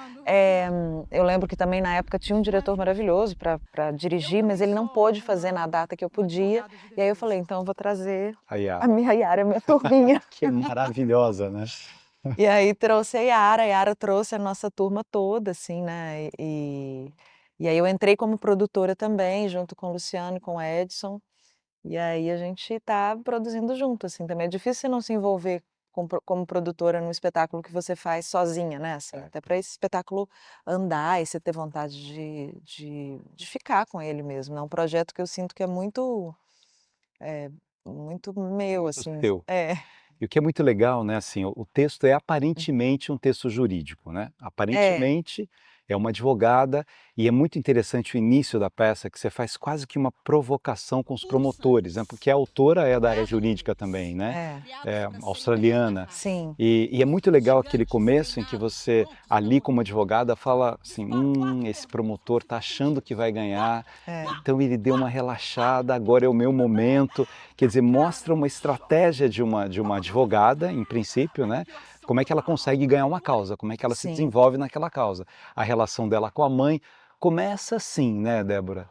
[SPEAKER 6] eu lembro que também na época tinha um diretor maravilhoso para dirigir, mas ele não pôde fazer na data que eu podia. E aí eu falei, então eu vou trazer
[SPEAKER 1] A Yara.
[SPEAKER 6] a minha Yara, a minha turminha.
[SPEAKER 1] Que maravilhosa, né?
[SPEAKER 6] E aí trouxe a Yara trouxe a nossa turma toda, assim, né? E aí eu entrei como produtora também, junto com o Luciano e com o Edson. E aí a gente está produzindo junto, assim, também. É difícil você não se envolver como produtora num espetáculo que você faz sozinha, né? Assim, até para esse espetáculo andar e você ter vontade de ficar com ele mesmo. É um projeto que eu sinto que é muito meu, assim.
[SPEAKER 1] Seu.
[SPEAKER 6] É.
[SPEAKER 1] E o que é muito legal, né, assim, o texto é aparentemente um texto jurídico, né? Aparentemente é uma advogada e é muito interessante o início da peça, que você faz quase que uma provocação com os promotores, né? Porque a autora é da área jurídica também, né? É australiana.
[SPEAKER 6] Sim.
[SPEAKER 1] E é muito legal aquele começo em que você, ali como advogada, fala assim, esse promotor tá achando que vai ganhar, então ele deu uma relaxada, agora é o meu momento. Quer dizer, mostra uma estratégia de uma advogada, em princípio, né? Como é que ela consegue ganhar uma causa, como é que ela se desenvolve naquela causa. A relação dela com a mãe começa assim, né, Débora?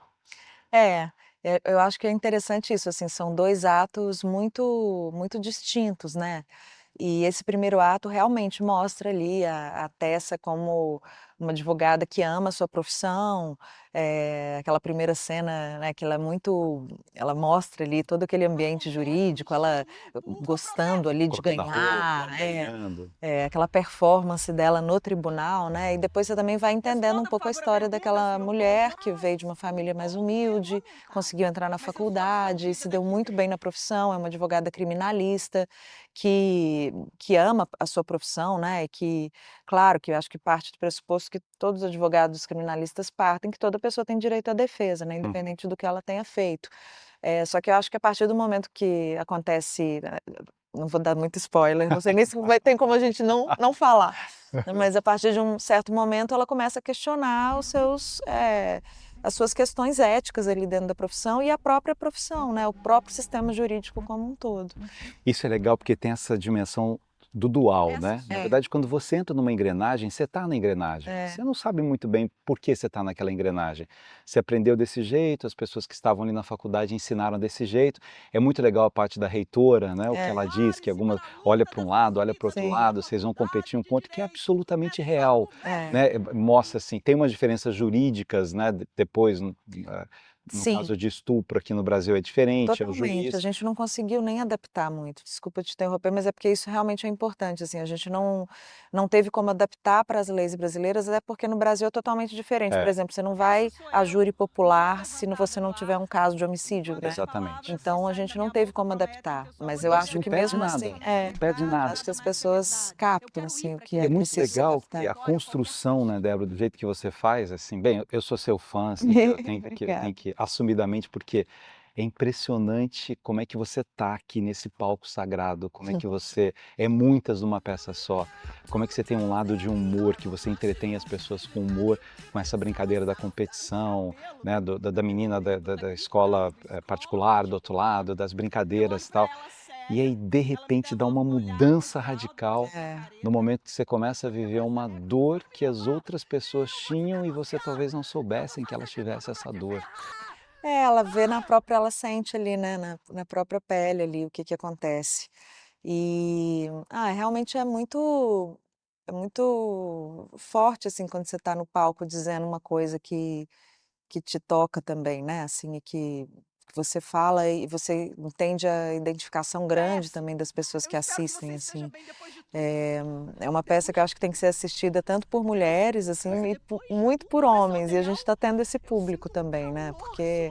[SPEAKER 6] Eu acho que é interessante isso, assim, são 2 atos muito distintos, né. E esse primeiro ato realmente mostra ali a Tessa como uma advogada que ama a sua profissão, aquela primeira cena, né, que ela mostra ali todo aquele ambiente jurídico, ela gostando ali de
[SPEAKER 7] Colocando a roupa,
[SPEAKER 6] ganhar,
[SPEAKER 7] ganhando.
[SPEAKER 6] aquela performance dela no tribunal, né, e depois você também vai entendendo um pouco a história daquela mulher que veio de uma família mais humilde, conseguiu entrar na faculdade, se deu muito bem na profissão, é uma advogada criminalista, que ama a sua profissão, né, e que, claro, que eu acho que parte do pressuposto que todos os advogados criminalistas partem, que toda pessoa tem direito à defesa, né, independente do que ela tenha feito. Só que eu acho que a partir do momento que acontece, não vou dar muito spoiler, não sei nem se tem como a gente não falar, né, mas a partir de um certo momento ela começa a questionar as suas questões éticas ali dentro da profissão e a própria profissão, né, o próprio sistema jurídico como um todo.
[SPEAKER 7] Isso é legal porque tem essa dimensão do dual, né. Na
[SPEAKER 6] É.
[SPEAKER 7] verdade, quando você entra numa engrenagem, você está na engrenagem.
[SPEAKER 6] É.
[SPEAKER 7] Você não sabe muito bem por que você está naquela engrenagem. Você aprendeu desse jeito, as pessoas que estavam ali na faculdade ensinaram desse jeito. É muito legal a parte da reitora, né, o que ela diz, que algumas olha para um lado, olha para o outro
[SPEAKER 6] Sim.
[SPEAKER 7] lado, vocês vão competir um contra, que é absolutamente real,
[SPEAKER 6] É.
[SPEAKER 7] né. Mostra assim, tem umas diferenças jurídicas, né, depois no
[SPEAKER 6] Sim.
[SPEAKER 7] caso de estupro aqui no Brasil é diferente, é o
[SPEAKER 6] Totalmente,
[SPEAKER 7] juiz.
[SPEAKER 6] a gente não conseguiu nem adaptar muito, desculpa te interromper, mas é porque isso realmente é importante, assim, a gente não teve como adaptar para as leis brasileiras, até porque no Brasil é totalmente diferente, por
[SPEAKER 7] É.
[SPEAKER 6] exemplo, você não vai a júri popular se você não tiver um caso de homicídio, né.
[SPEAKER 7] Exatamente.
[SPEAKER 6] Então a gente não teve como adaptar, mas eu acho
[SPEAKER 7] Não
[SPEAKER 6] que
[SPEAKER 7] perde
[SPEAKER 6] mesmo
[SPEAKER 7] nada,
[SPEAKER 6] assim
[SPEAKER 7] não perde nada.
[SPEAKER 6] acho que as pessoas captam, assim, o que
[SPEAKER 7] E é muito
[SPEAKER 6] preciso ser
[SPEAKER 7] legal que
[SPEAKER 6] adaptado.
[SPEAKER 7] a construção, né, Débora, do jeito que você faz, assim, bem, eu sou seu fã, assim, eu tenho que assumidamente, porque é impressionante como é que você tá aqui nesse palco sagrado, como é que você é muitas numa peça só, como é que você tem um lado de humor, que você entretém as pessoas com humor, com essa brincadeira da competição, né, da menina da escola particular do outro lado, das brincadeiras e tal. E aí, de repente, dá uma mudança radical
[SPEAKER 6] É.
[SPEAKER 7] no momento que você começa a viver uma dor que as outras pessoas tinham e você talvez não soubessem que elas tivessem essa dor.
[SPEAKER 6] Ela vê ela sente ali, né, na própria pele ali o que que acontece. E, realmente é muito forte, assim, quando você está no palco dizendo uma coisa que te toca também, né, assim, e que você fala e você entende a identificação grande também das pessoas que assistem, assim. É é uma peça que eu acho que tem que ser assistida tanto por mulheres, assim, e muito por homens, e a gente está tendo esse público também, né, porque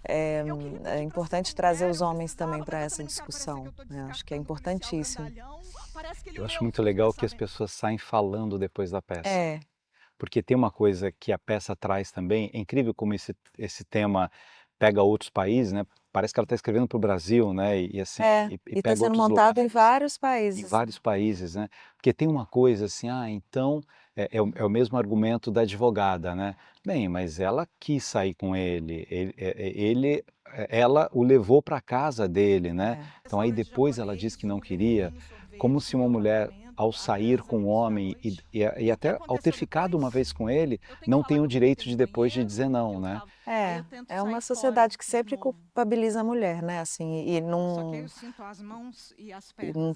[SPEAKER 6] é importante trazer os homens também para essa discussão, né, acho que é importantíssimo.
[SPEAKER 7] Eu acho muito legal que as pessoas saem falando depois da peça,
[SPEAKER 6] É,
[SPEAKER 7] porque tem uma coisa que a peça traz também, é incrível como esse tema pega outros países, né, parece que ela está escrevendo para o Brasil, né, e assim, e
[SPEAKER 6] e está
[SPEAKER 7] pega
[SPEAKER 6] sendo
[SPEAKER 7] outros
[SPEAKER 6] montado em
[SPEAKER 7] lugares.
[SPEAKER 6] vários
[SPEAKER 7] Em
[SPEAKER 6] países.
[SPEAKER 7] vários países, né, porque tem uma coisa assim, então, é o mesmo argumento da advogada, né, bem, mas ela quis sair com ela o levou para casa dele, né,
[SPEAKER 6] É.
[SPEAKER 7] então aí depois ela diz que não queria, como se uma mulher ao sair com um homem e até ao ter ficado uma vez com ele, não tem o direito de depois de dizer não, né.
[SPEAKER 6] É uma sociedade que sempre culpabiliza a mulher, né, assim,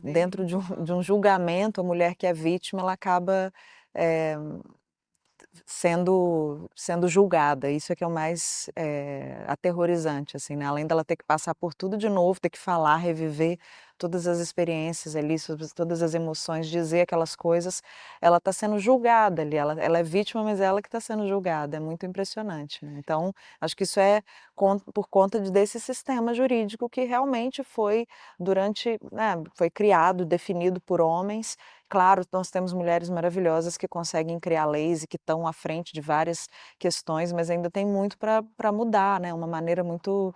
[SPEAKER 6] dentro de um julgamento, a mulher que é vítima, ela acaba, eh, sendo julgada, isso é que é o mais, aterrorizante, assim, né, além dela ter que passar por tudo de novo, ter que falar, reviver todas as experiências ali, sobre todas as emoções, dizer aquelas coisas, ela está sendo julgada ali, ela é vítima, mas ela que está sendo julgada, é muito impressionante, né. Então, acho que isso é por conta desse sistema jurídico que realmente foi foi criado, definido por homens. Claro, nós temos mulheres maravilhosas que conseguem criar leis e que estão à frente de várias questões, mas ainda tem muito para mudar, né, uma maneira muito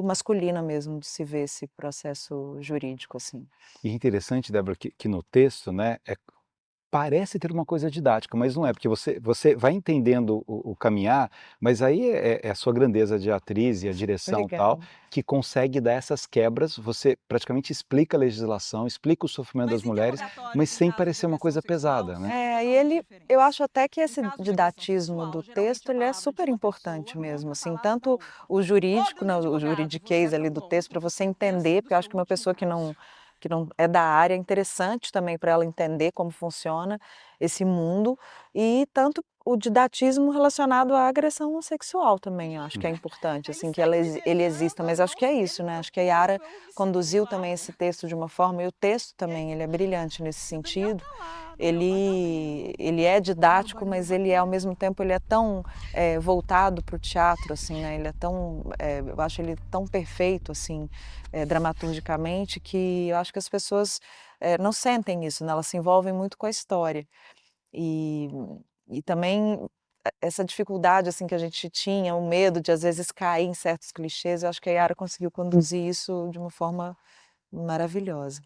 [SPEAKER 6] masculina mesmo de se ver esse processo jurídico, assim.
[SPEAKER 7] E é interessante, Débora, que no texto, né, parece ter uma coisa didática, mas não é, porque você vai entendendo o caminhar, mas aí é a sua grandeza de atriz e a direção e tal,
[SPEAKER 6] Obrigada.
[SPEAKER 7] que consegue dar essas quebras, você praticamente explica a legislação, explica o sofrimento das mulheres, mas sem parecer uma coisa pesada, né?
[SPEAKER 6] E eu acho até que esse didatismo do texto, ele é super importante mesmo, assim, tanto o jurídico, né, o juridiquês ali do texto, para você entender, porque eu acho que uma pessoa que não é da área, é interessante também para ela entender como funciona esse mundo, e tanto o didatismo relacionado à agressão sexual também, eu acho que é importante, assim, que ele exista, mas acho que é isso, né, acho que a Yara conduziu também esse texto de uma forma, e o texto também, ele é brilhante nesse sentido, ele é didático, mas ele é, ao mesmo tempo, ele é tão voltado para o teatro, assim, né, ele é tão, eu acho ele tão perfeito, assim, dramaturgicamente, que eu acho que as pessoas não sentem isso, né, elas se envolvem muito com a história. E e também essa dificuldade, assim, que a gente tinha, o medo de às vezes cair em certos clichês, eu acho que a Yara conseguiu conduzir isso de uma forma maravilhosa.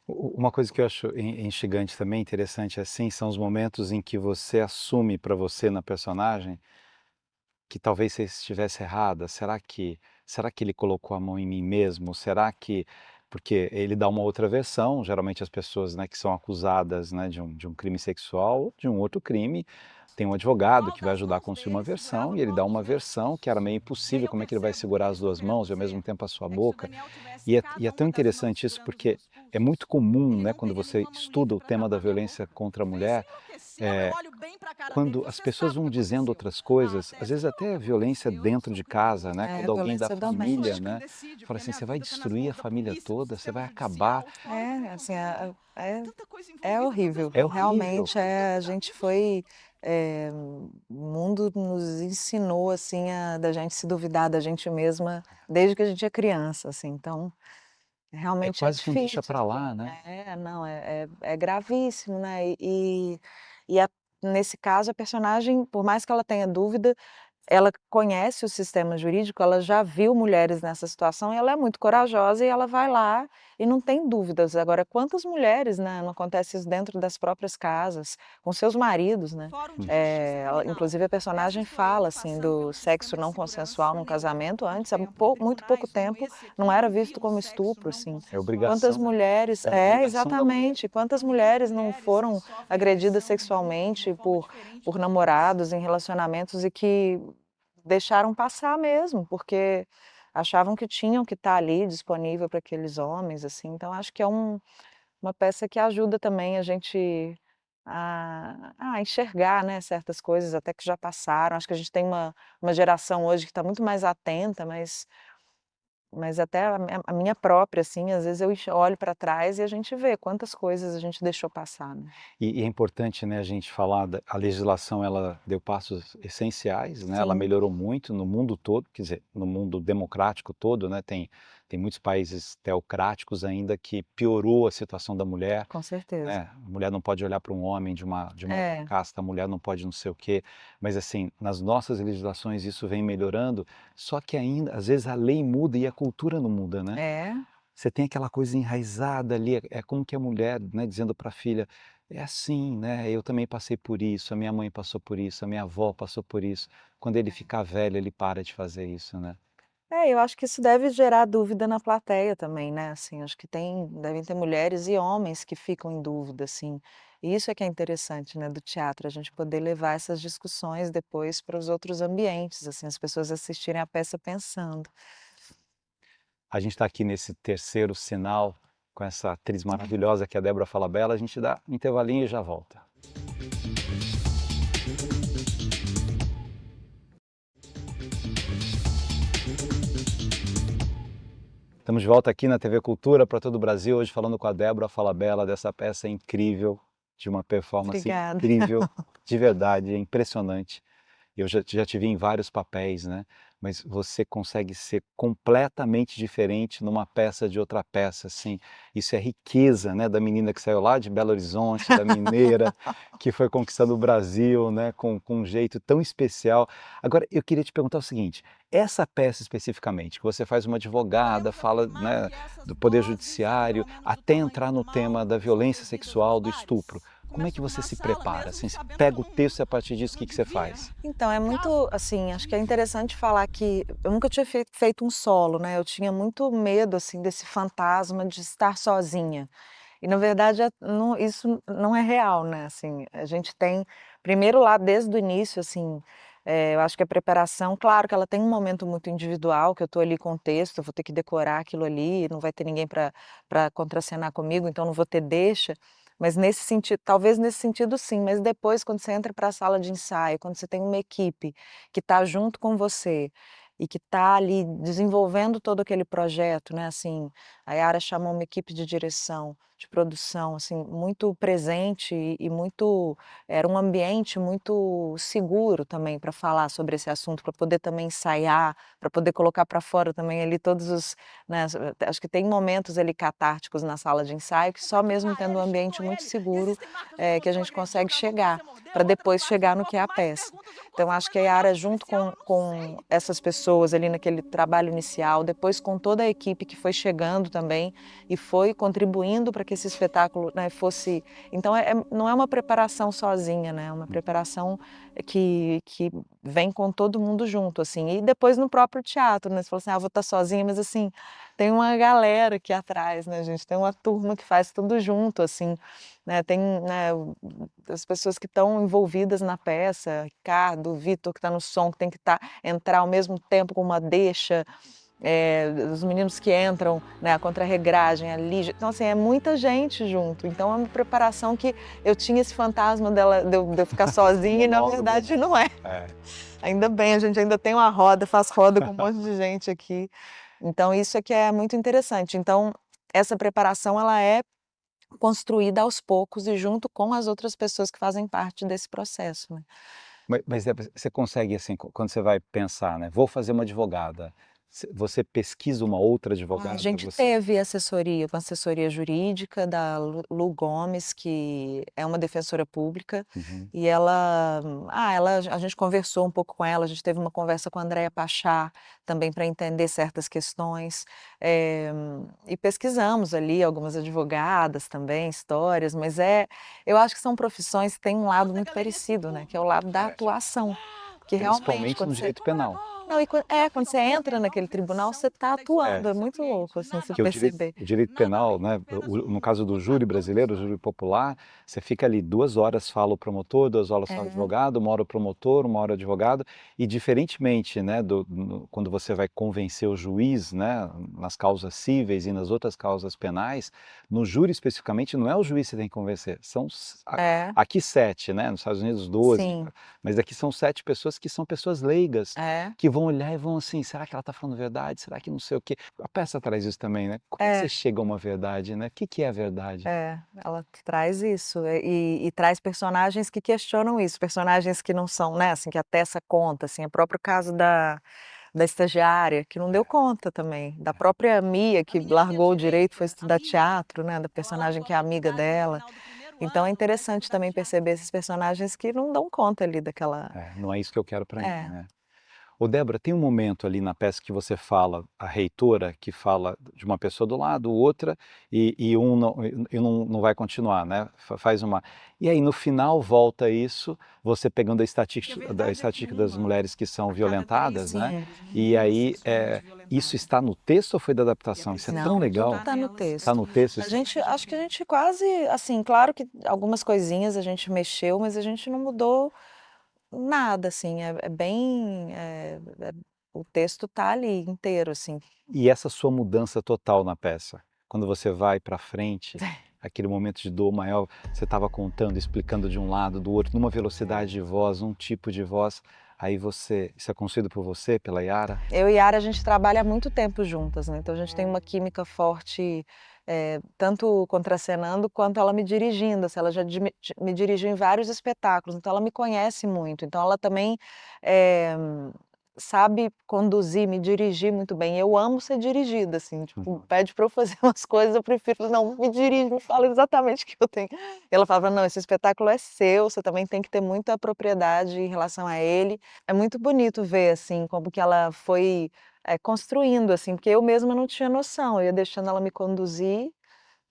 [SPEAKER 7] Uma coisa que eu acho instigante também, interessante assim, são os momentos em que você assume para você na personagem que talvez você estivesse errada. Será que ele colocou a mão em mim mesmo? Será que porque ele dá uma outra versão, geralmente as pessoas, né, que são acusadas, né, de um crime sexual ou de um outro crime, tem um advogado que vai ajudar a construir uma versão e ele dá uma versão que era meio impossível, como é que ele vai segurar as duas mãos e ao mesmo tempo a sua boca. E é tão interessante isso porque é muito comum, né, quando você estuda o tema da violência contra a mulher, eh, quando as pessoas vão dizendo outras coisas, às vezes até violência dentro de casa, né, quando alguém da
[SPEAKER 6] Violência
[SPEAKER 7] família,
[SPEAKER 6] doméstica.
[SPEAKER 7] né, fala assim: "Você vai destruir a família toda, você vai acabar".
[SPEAKER 6] Assim, é horrível.
[SPEAKER 7] É horrível.
[SPEAKER 6] Realmente a gente foi, o mundo nos ensinou, assim, da gente se duvidar da gente mesma desde que a gente é criança, assim, então
[SPEAKER 7] É
[SPEAKER 6] realmente é
[SPEAKER 7] quase que um deixa
[SPEAKER 6] difícil.
[SPEAKER 7] pra lá, né.
[SPEAKER 6] Não, é gravíssimo, né, e nesse caso a personagem, por mais que ela tenha dúvida, ela conhece o sistema jurídico, ela já viu mulheres nessa situação e ela é muito corajosa e ela vai lá e não tem dúvidas. Agora, quantas mulheres, né, não acontece isso dentro das próprias casas, com seus maridos, né? Inclusive a personagem fala assim do sexo não consensual num casamento antes, há muito pouco tempo, não era visto como estupro, assim.
[SPEAKER 7] É
[SPEAKER 6] Quantas
[SPEAKER 7] obrigação.
[SPEAKER 6] mulheres,
[SPEAKER 7] É a obrigação da mulher.
[SPEAKER 6] exatamente, quantas mulheres não foram agredidas sexualmente por namorados em relacionamentos e que deixaram passar mesmo, porque achavam que tinham que estar ali disponível para aqueles homens, assim, então acho que é uma peça que ajuda também a gente a enxergar, né, certas coisas até que já passaram, acho que a gente tem uma geração hoje que está muito mais atenta, mas até a minha própria, assim, às vezes eu olho para trás e a gente vê quantas coisas a gente deixou passar, né.
[SPEAKER 7] E é importante, né, a gente falar da a legislação, ela deu passos essenciais, né, ela
[SPEAKER 6] Sim,
[SPEAKER 7] melhorou muito no mundo todo, quer dizer, no mundo democrático todo, né, tem muitos países teocráticos ainda que piorou a situação da mulher,
[SPEAKER 6] com certeza.
[SPEAKER 7] né, a mulher não pode olhar para um homem de uma outra
[SPEAKER 6] É,
[SPEAKER 7] casta, a mulher não pode não sei o quê, mas assim, nas nossas legislações isso vem melhorando, só que ainda, às vezes a lei muda e a cultura não muda, né.
[SPEAKER 6] é.
[SPEAKER 7] Você tem aquela coisa enraizada ali, é como que a mulher, né, dizendo para a filha: "É assim, né, eu também passei por isso, a minha mãe passou por isso, a minha avó passou por isso". Quando ele ficar velho, ele para de fazer isso, né.
[SPEAKER 6] Eu acho que isso deve gerar dúvida na plateia também, né, assim, acho que devem ter mulheres e homens que ficam em dúvida, assim. E isso é que é interessante, né, do teatro, a gente poder levar essas discussões depois para os outros ambientes, assim, as pessoas assistirem a peça pensando.
[SPEAKER 7] A gente está aqui nesse terceiro sinal, com essa atriz maravilhosa que é a Débora Falabella, a gente dá um intervalinho e já volta. Estamos de volta aqui na TV Cultura para todo o Brasil, hoje falando com a Débora Falabella dessa peça incrível, de uma performance
[SPEAKER 6] Obrigada.
[SPEAKER 7] incrível, de verdade, é impressionante. Eu já te vi em vários papéis, né, mas você consegue ser completamente diferente numa peça de outra peça, assim. Isso é riqueza, né, da menina que saiu lá de Belo Horizonte, da mineira, que foi conquistando o Brasil, né, com um jeito tão especial. Agora eu queria te perguntar o seguinte, essa peça especificamente, que você faz uma advogada, fala, né, do poder judiciário, até entrar no tema da violência sexual, do estupro. Como é que você se prepara? Assim, você pega o texto e a partir disso, o que você faz?
[SPEAKER 6] Então, é muito, assim, acho que é interessante falar que eu nunca tinha feito um solo, né, eu tinha muito medo, assim, desse fantasma de estar sozinha. E na verdade isso não é real, né, assim, a gente tem primeiro lá desde o início, assim, eu acho que a preparação, claro que ela tem um momento muito individual, que eu estou ali com o texto, eu vou ter que decorar aquilo ali, não vai ter ninguém para contracenar comigo, então não vou ter deixa, mas nesse sentido talvez nesse sentido sim, mas depois quando você entra para a sala de ensaio, quando você tem uma equipe que está junto com você, e que está ali desenvolvendo todo aquele projeto, né, assim, a Yara chamou uma equipe de direção, de produção, assim, muito presente e muito era um ambiente muito seguro também para falar sobre esse assunto, para poder também ensaiar, para poder colocar para fora também ali todos os, né, acho que tem momentos ali catárticos na sala de ensaio que só mesmo tendo um ambiente muito seguro, que a gente consegue chegar, para depois chegar no que é a peça. Então acho que a Yara junto com essas pessoas ali naquele trabalho inicial, depois com toda a equipe que foi chegando também e foi contribuindo para que esse espetáculo, né, fosse... Então não é uma preparação sozinha, né, é uma preparação que vem com todo mundo junto, assim. E depois no próprio teatro, né, você falou assim, vou estar sozinha, mas assim, tem uma galera aqui atrás, né, gente, tem uma turma que faz tudo junto, assim, né, tem, né, as pessoas que estão envolvidas na peça, Ricardo, Vitor que está no som, que tem que entrar ao mesmo tempo com uma deixa, os meninos que entram, né, a contrarregragem, a Lígia, então assim, é muita gente junto, então é uma preparação que eu tinha esse fantasma de eu ficar sozinha e na verdade não é. Ainda bem, a gente ainda tem uma roda, faz roda com um monte de gente aqui, então isso é que é muito interessante, então essa preparação ela é construída aos poucos e junto com as outras pessoas que fazem parte desse processo, né.
[SPEAKER 7] Mas você consegue, assim, quando você vai pensar, né, vou fazer uma advogada, você pesquisa uma outra
[SPEAKER 6] A
[SPEAKER 7] advogada?
[SPEAKER 6] gente
[SPEAKER 7] Você...
[SPEAKER 6] teve assessoria, uma assessoria jurídica da Lu Gomes, que é uma defensora pública,
[SPEAKER 7] Uhum.
[SPEAKER 6] e a gente conversou um pouco com ela, a gente teve uma conversa com a Andréa Pachá, também para entender certas questões, e pesquisamos ali algumas advogadas também, histórias, mas eu acho que são profissões que têm um lado muito parecido, né, que é o lado da atuação, porque realmente
[SPEAKER 7] Principalmente
[SPEAKER 6] quando
[SPEAKER 7] no
[SPEAKER 6] você...
[SPEAKER 7] direito penal.
[SPEAKER 6] Não, quando você entra naquele tribunal, você está atuando, é muito louco, assim, você
[SPEAKER 7] Que
[SPEAKER 6] perceber.
[SPEAKER 7] o direito penal, né, no caso do júri brasileiro, o júri popular, você fica ali 2 horas fala o promotor, 2 horas fala o advogado, 1 hora o promotor, 1 hora o advogado, e diferentemente, né, quando você vai convencer o juiz, né, nas causas cíveis e nas outras causas penais, no júri especificamente não é o juiz que você tem que convencer, são aqui 7, né, nos Estados Unidos 12,
[SPEAKER 6] Sim.
[SPEAKER 7] mas aqui são 7 pessoas que são pessoas leigas,
[SPEAKER 6] É.
[SPEAKER 7] que vão olhar e vão assim, será que ela está falando verdade? Será que não sei o quê? A peça traz isso também, né? Como é que você chega a uma verdade, né? O que é a verdade?
[SPEAKER 6] Ela traz isso, e traz personagens que questionam isso, personagens que não são, né, assim, que a Tessa conta, assim, o próprio caso da estagiária, que não deu conta também, da própria Mia, que largou o direito, foi estudar teatro, né, da personagem que é amiga dela. Então é interessante também perceber esses personagens que não dão conta ali daquela...
[SPEAKER 7] Não é isso que eu quero para mim, né? Ô Débora, tem um momento ali na peça que você fala, a reitora, que fala de uma pessoa do lado, outra, e um não vai continuar, né? Faz uma... E aí, no final, volta isso, você pegando a estatística das mulheres que são violentadas, né? E aí, isso está no texto ou foi da adaptação? Isso é tão legal.
[SPEAKER 6] Tudo está no texto.
[SPEAKER 7] Está no texto.
[SPEAKER 6] Acho que a gente quase, assim, claro que algumas coisinhas a gente mexeu, mas a gente não mudou nada, assim, o texto tá ali inteiro, assim.
[SPEAKER 7] E essa sua mudança total na peça, quando você vai para frente, aquele momento de dor maior, você estava contando, explicando de um lado, do outro, numa velocidade de voz, um tipo de voz, aí isso é construído por você, pela Yara?
[SPEAKER 6] Eu e Yara, a gente trabalha há muito tempo juntas, né, então a gente tem uma química forte, tanto contracenando quanto ela me dirigindo, assim, ela já me dirigiu em vários espetáculos, então ela me conhece muito, então ela também, sabe conduzir, me dirigir muito bem. Eu amo ser dirigida, assim, tipo, pede para eu fazer umas coisas, eu prefiro: "Não, me dirige, me fala exatamente o que eu tenho". Ela falava: "Não, esse espetáculo é seu, você também tem que ter muita propriedade em relação a ele". É muito bonito ver, assim, como que ela foi, construindo, assim, porque eu mesma não tinha noção, eu ia deixando ela me conduzir,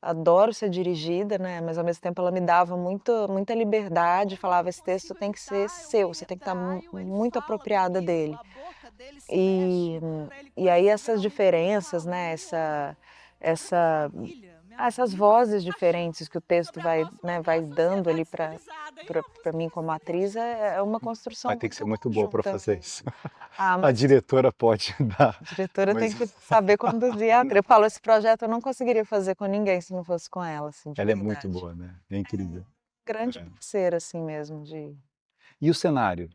[SPEAKER 6] adoro ser dirigida, né, mas ao mesmo tempo ela me dava muita liberdade, falava: "Esse texto tem que ser seu, você tem que estar muito apropriada dele". E e aí essas diferenças, né, essa essas vozes diferentes que o texto vai, né, vai dando ali para mim como atriz é uma construção
[SPEAKER 7] Vai ter que ser
[SPEAKER 6] muito
[SPEAKER 7] muito boa para
[SPEAKER 6] conjunta
[SPEAKER 7] fazer
[SPEAKER 6] mesmo.
[SPEAKER 7] isso.
[SPEAKER 6] Ah,
[SPEAKER 7] A
[SPEAKER 6] mas
[SPEAKER 7] diretora pode dar,
[SPEAKER 6] a diretora tem
[SPEAKER 7] mas
[SPEAKER 6] que saber conduzir a atriz. Eu falo, esse projeto eu não conseguiria fazer com ninguém se não fosse com ela, assim, de
[SPEAKER 7] ela é muito
[SPEAKER 6] verdade.
[SPEAKER 7] boa, né, é incrível.
[SPEAKER 6] Grande
[SPEAKER 7] É.
[SPEAKER 6] parceira, assim mesmo, de
[SPEAKER 7] E o cenário?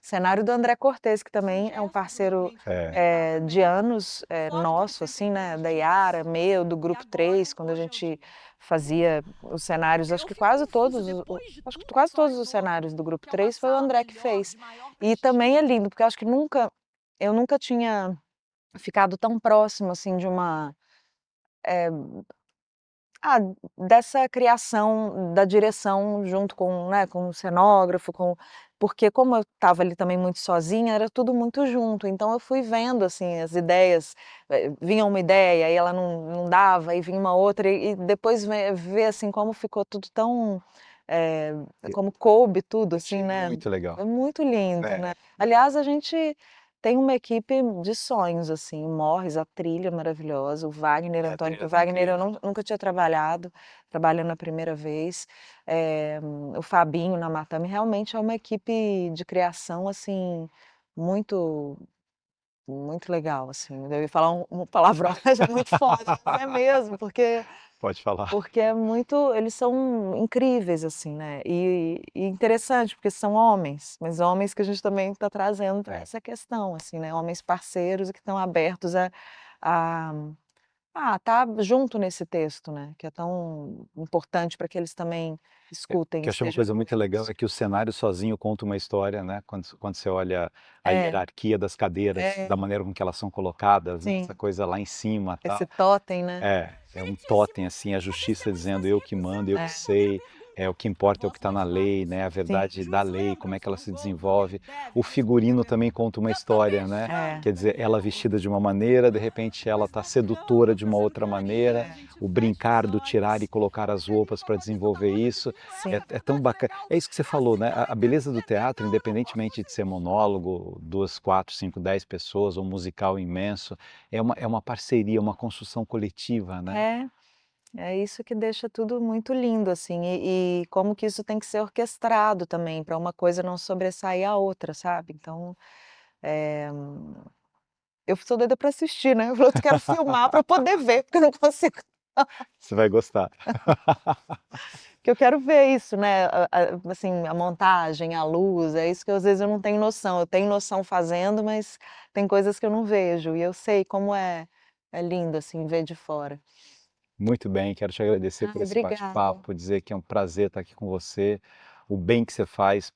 [SPEAKER 6] cenário do André Cortez, que também é um parceiro,
[SPEAKER 7] É.
[SPEAKER 6] de anos, nosso, assim, né, da Yara, meu, do Grupo 3, quando a gente fazia os cenários, acho que quase todos os cenários do Grupo 3 foi o André que fez. E também é lindo, porque eu acho que eu nunca tinha ficado tão próximo, assim, de uma, eh ah, dessa criação da direção junto com, né, com o cenógrafo, porque como eu estava ali também muito sozinha, era tudo muito junto, então eu fui vendo, assim, as ideias, vinha uma ideia, aí ela não dava, aí vinha uma outra, e depois ver, assim, como ficou tudo tão, eh, como coube tudo, assim, né.
[SPEAKER 7] Muito legal.
[SPEAKER 6] É muito lindo,
[SPEAKER 7] É.
[SPEAKER 6] né. Aliás, a gente tem uma equipe de sonhos, assim, o Morris, a trilha maravilhosa, o Wagner
[SPEAKER 7] É, a
[SPEAKER 6] Antônio, que
[SPEAKER 7] trilha
[SPEAKER 6] o
[SPEAKER 7] tá
[SPEAKER 6] Wagner eu
[SPEAKER 7] incrível.
[SPEAKER 6] nunca tinha trabalhado, trabalhando a primeira vez, o Fabinho na Matame, realmente é uma equipe de criação, assim, muito muito legal, assim, eu ia falar um palavrão, mas é muito forte, mas é mesmo,
[SPEAKER 7] Pode falar.
[SPEAKER 6] porque é muito, eles são incríveis, assim, né, e interessante, porque são homens, mas homens que a gente também está trazendo para
[SPEAKER 7] É.
[SPEAKER 6] essa questão, assim, né, homens parceiros e que estão abertos a tá junto nesse texto, né, que é tão importante para que eles também escutem,
[SPEAKER 7] Que eu achei uma
[SPEAKER 6] estejam
[SPEAKER 7] coisa muito legal
[SPEAKER 6] envolvidos.
[SPEAKER 7] é que o cenário sozinho conta uma história, né, quando você olha a
[SPEAKER 6] É,
[SPEAKER 7] hierarquia das cadeiras,
[SPEAKER 6] é,
[SPEAKER 7] da maneira com que elas são colocadas, né,
[SPEAKER 6] sim,
[SPEAKER 7] essa coisa lá em cima,
[SPEAKER 6] esse
[SPEAKER 7] tal.
[SPEAKER 6] totem, né.
[SPEAKER 7] É um totem, assim, a justiça dizendo: "Eu que mando, eu que
[SPEAKER 6] É,
[SPEAKER 7] sei", o que importa é o que está na lei, né, a
[SPEAKER 6] sim,
[SPEAKER 7] verdade da lei, como é que ela se desenvolve. O figurino também conta uma história, né,
[SPEAKER 6] é,
[SPEAKER 7] quer dizer, ela vestida de uma maneira, de repente ela está sedutora de uma outra maneira, o brincar do tirar e colocar as roupas para desenvolver isso,
[SPEAKER 6] sim,
[SPEAKER 7] é tão bacana. É isso que você falou, né, a beleza do teatro, independentemente de ser monólogo, 2, 4, 5, 10 pessoas ou um musical imenso, é uma parceria, uma construção coletiva, né.
[SPEAKER 6] é. É isso que deixa tudo muito lindo, assim, e como que isso tem que ser orquestrado também, para uma coisa não sobressair a outra, sabe. Então, eh, eu sou doida para assistir, né, eu quero filmar para poder ver, porque eu não consigo,
[SPEAKER 7] Você vai gostar.
[SPEAKER 6] porque eu quero ver isso, né, assim, a montagem, a luz, é isso que às vezes eu não tenho noção. Eu tenho noção fazendo, mas tem coisas que eu não vejo, e eu sei como é lindo, assim, ver de fora.
[SPEAKER 7] Muito bem, quero te agradecer por
[SPEAKER 6] Ai,
[SPEAKER 7] esse
[SPEAKER 6] obrigada.
[SPEAKER 7] bate-papo, dizer que é um prazer estar aqui com você, o bem que você faz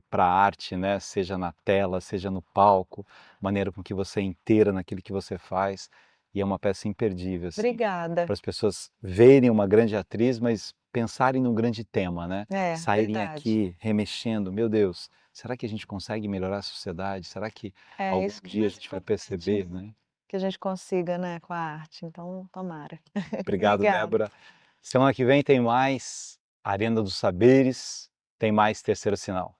[SPEAKER 7] para a arte, né, seja na tela, seja no palco, maneira com que você é inteira naquilo que você faz, e é uma peça imperdível, assim,
[SPEAKER 6] Obrigada.
[SPEAKER 7] para as pessoas verem uma grande atriz, mas pensarem num grande tema, né,
[SPEAKER 6] É,
[SPEAKER 7] saírem
[SPEAKER 6] verdade.
[SPEAKER 7] aqui remexendo, meu Deus, será que a gente consegue melhorar a sociedade? Será que
[SPEAKER 6] É
[SPEAKER 7] algum
[SPEAKER 6] isso que é
[SPEAKER 7] dia a
[SPEAKER 6] mais
[SPEAKER 7] gente vai
[SPEAKER 6] importante, né,
[SPEAKER 7] perceber, né?
[SPEAKER 6] que a gente consiga, né, com a arte, então tomara.
[SPEAKER 7] Obrigado,
[SPEAKER 6] Obrigada.
[SPEAKER 7] Débora. Semana que vem tem mais Arena dos Saberes, tem mais Terceiro Sinal.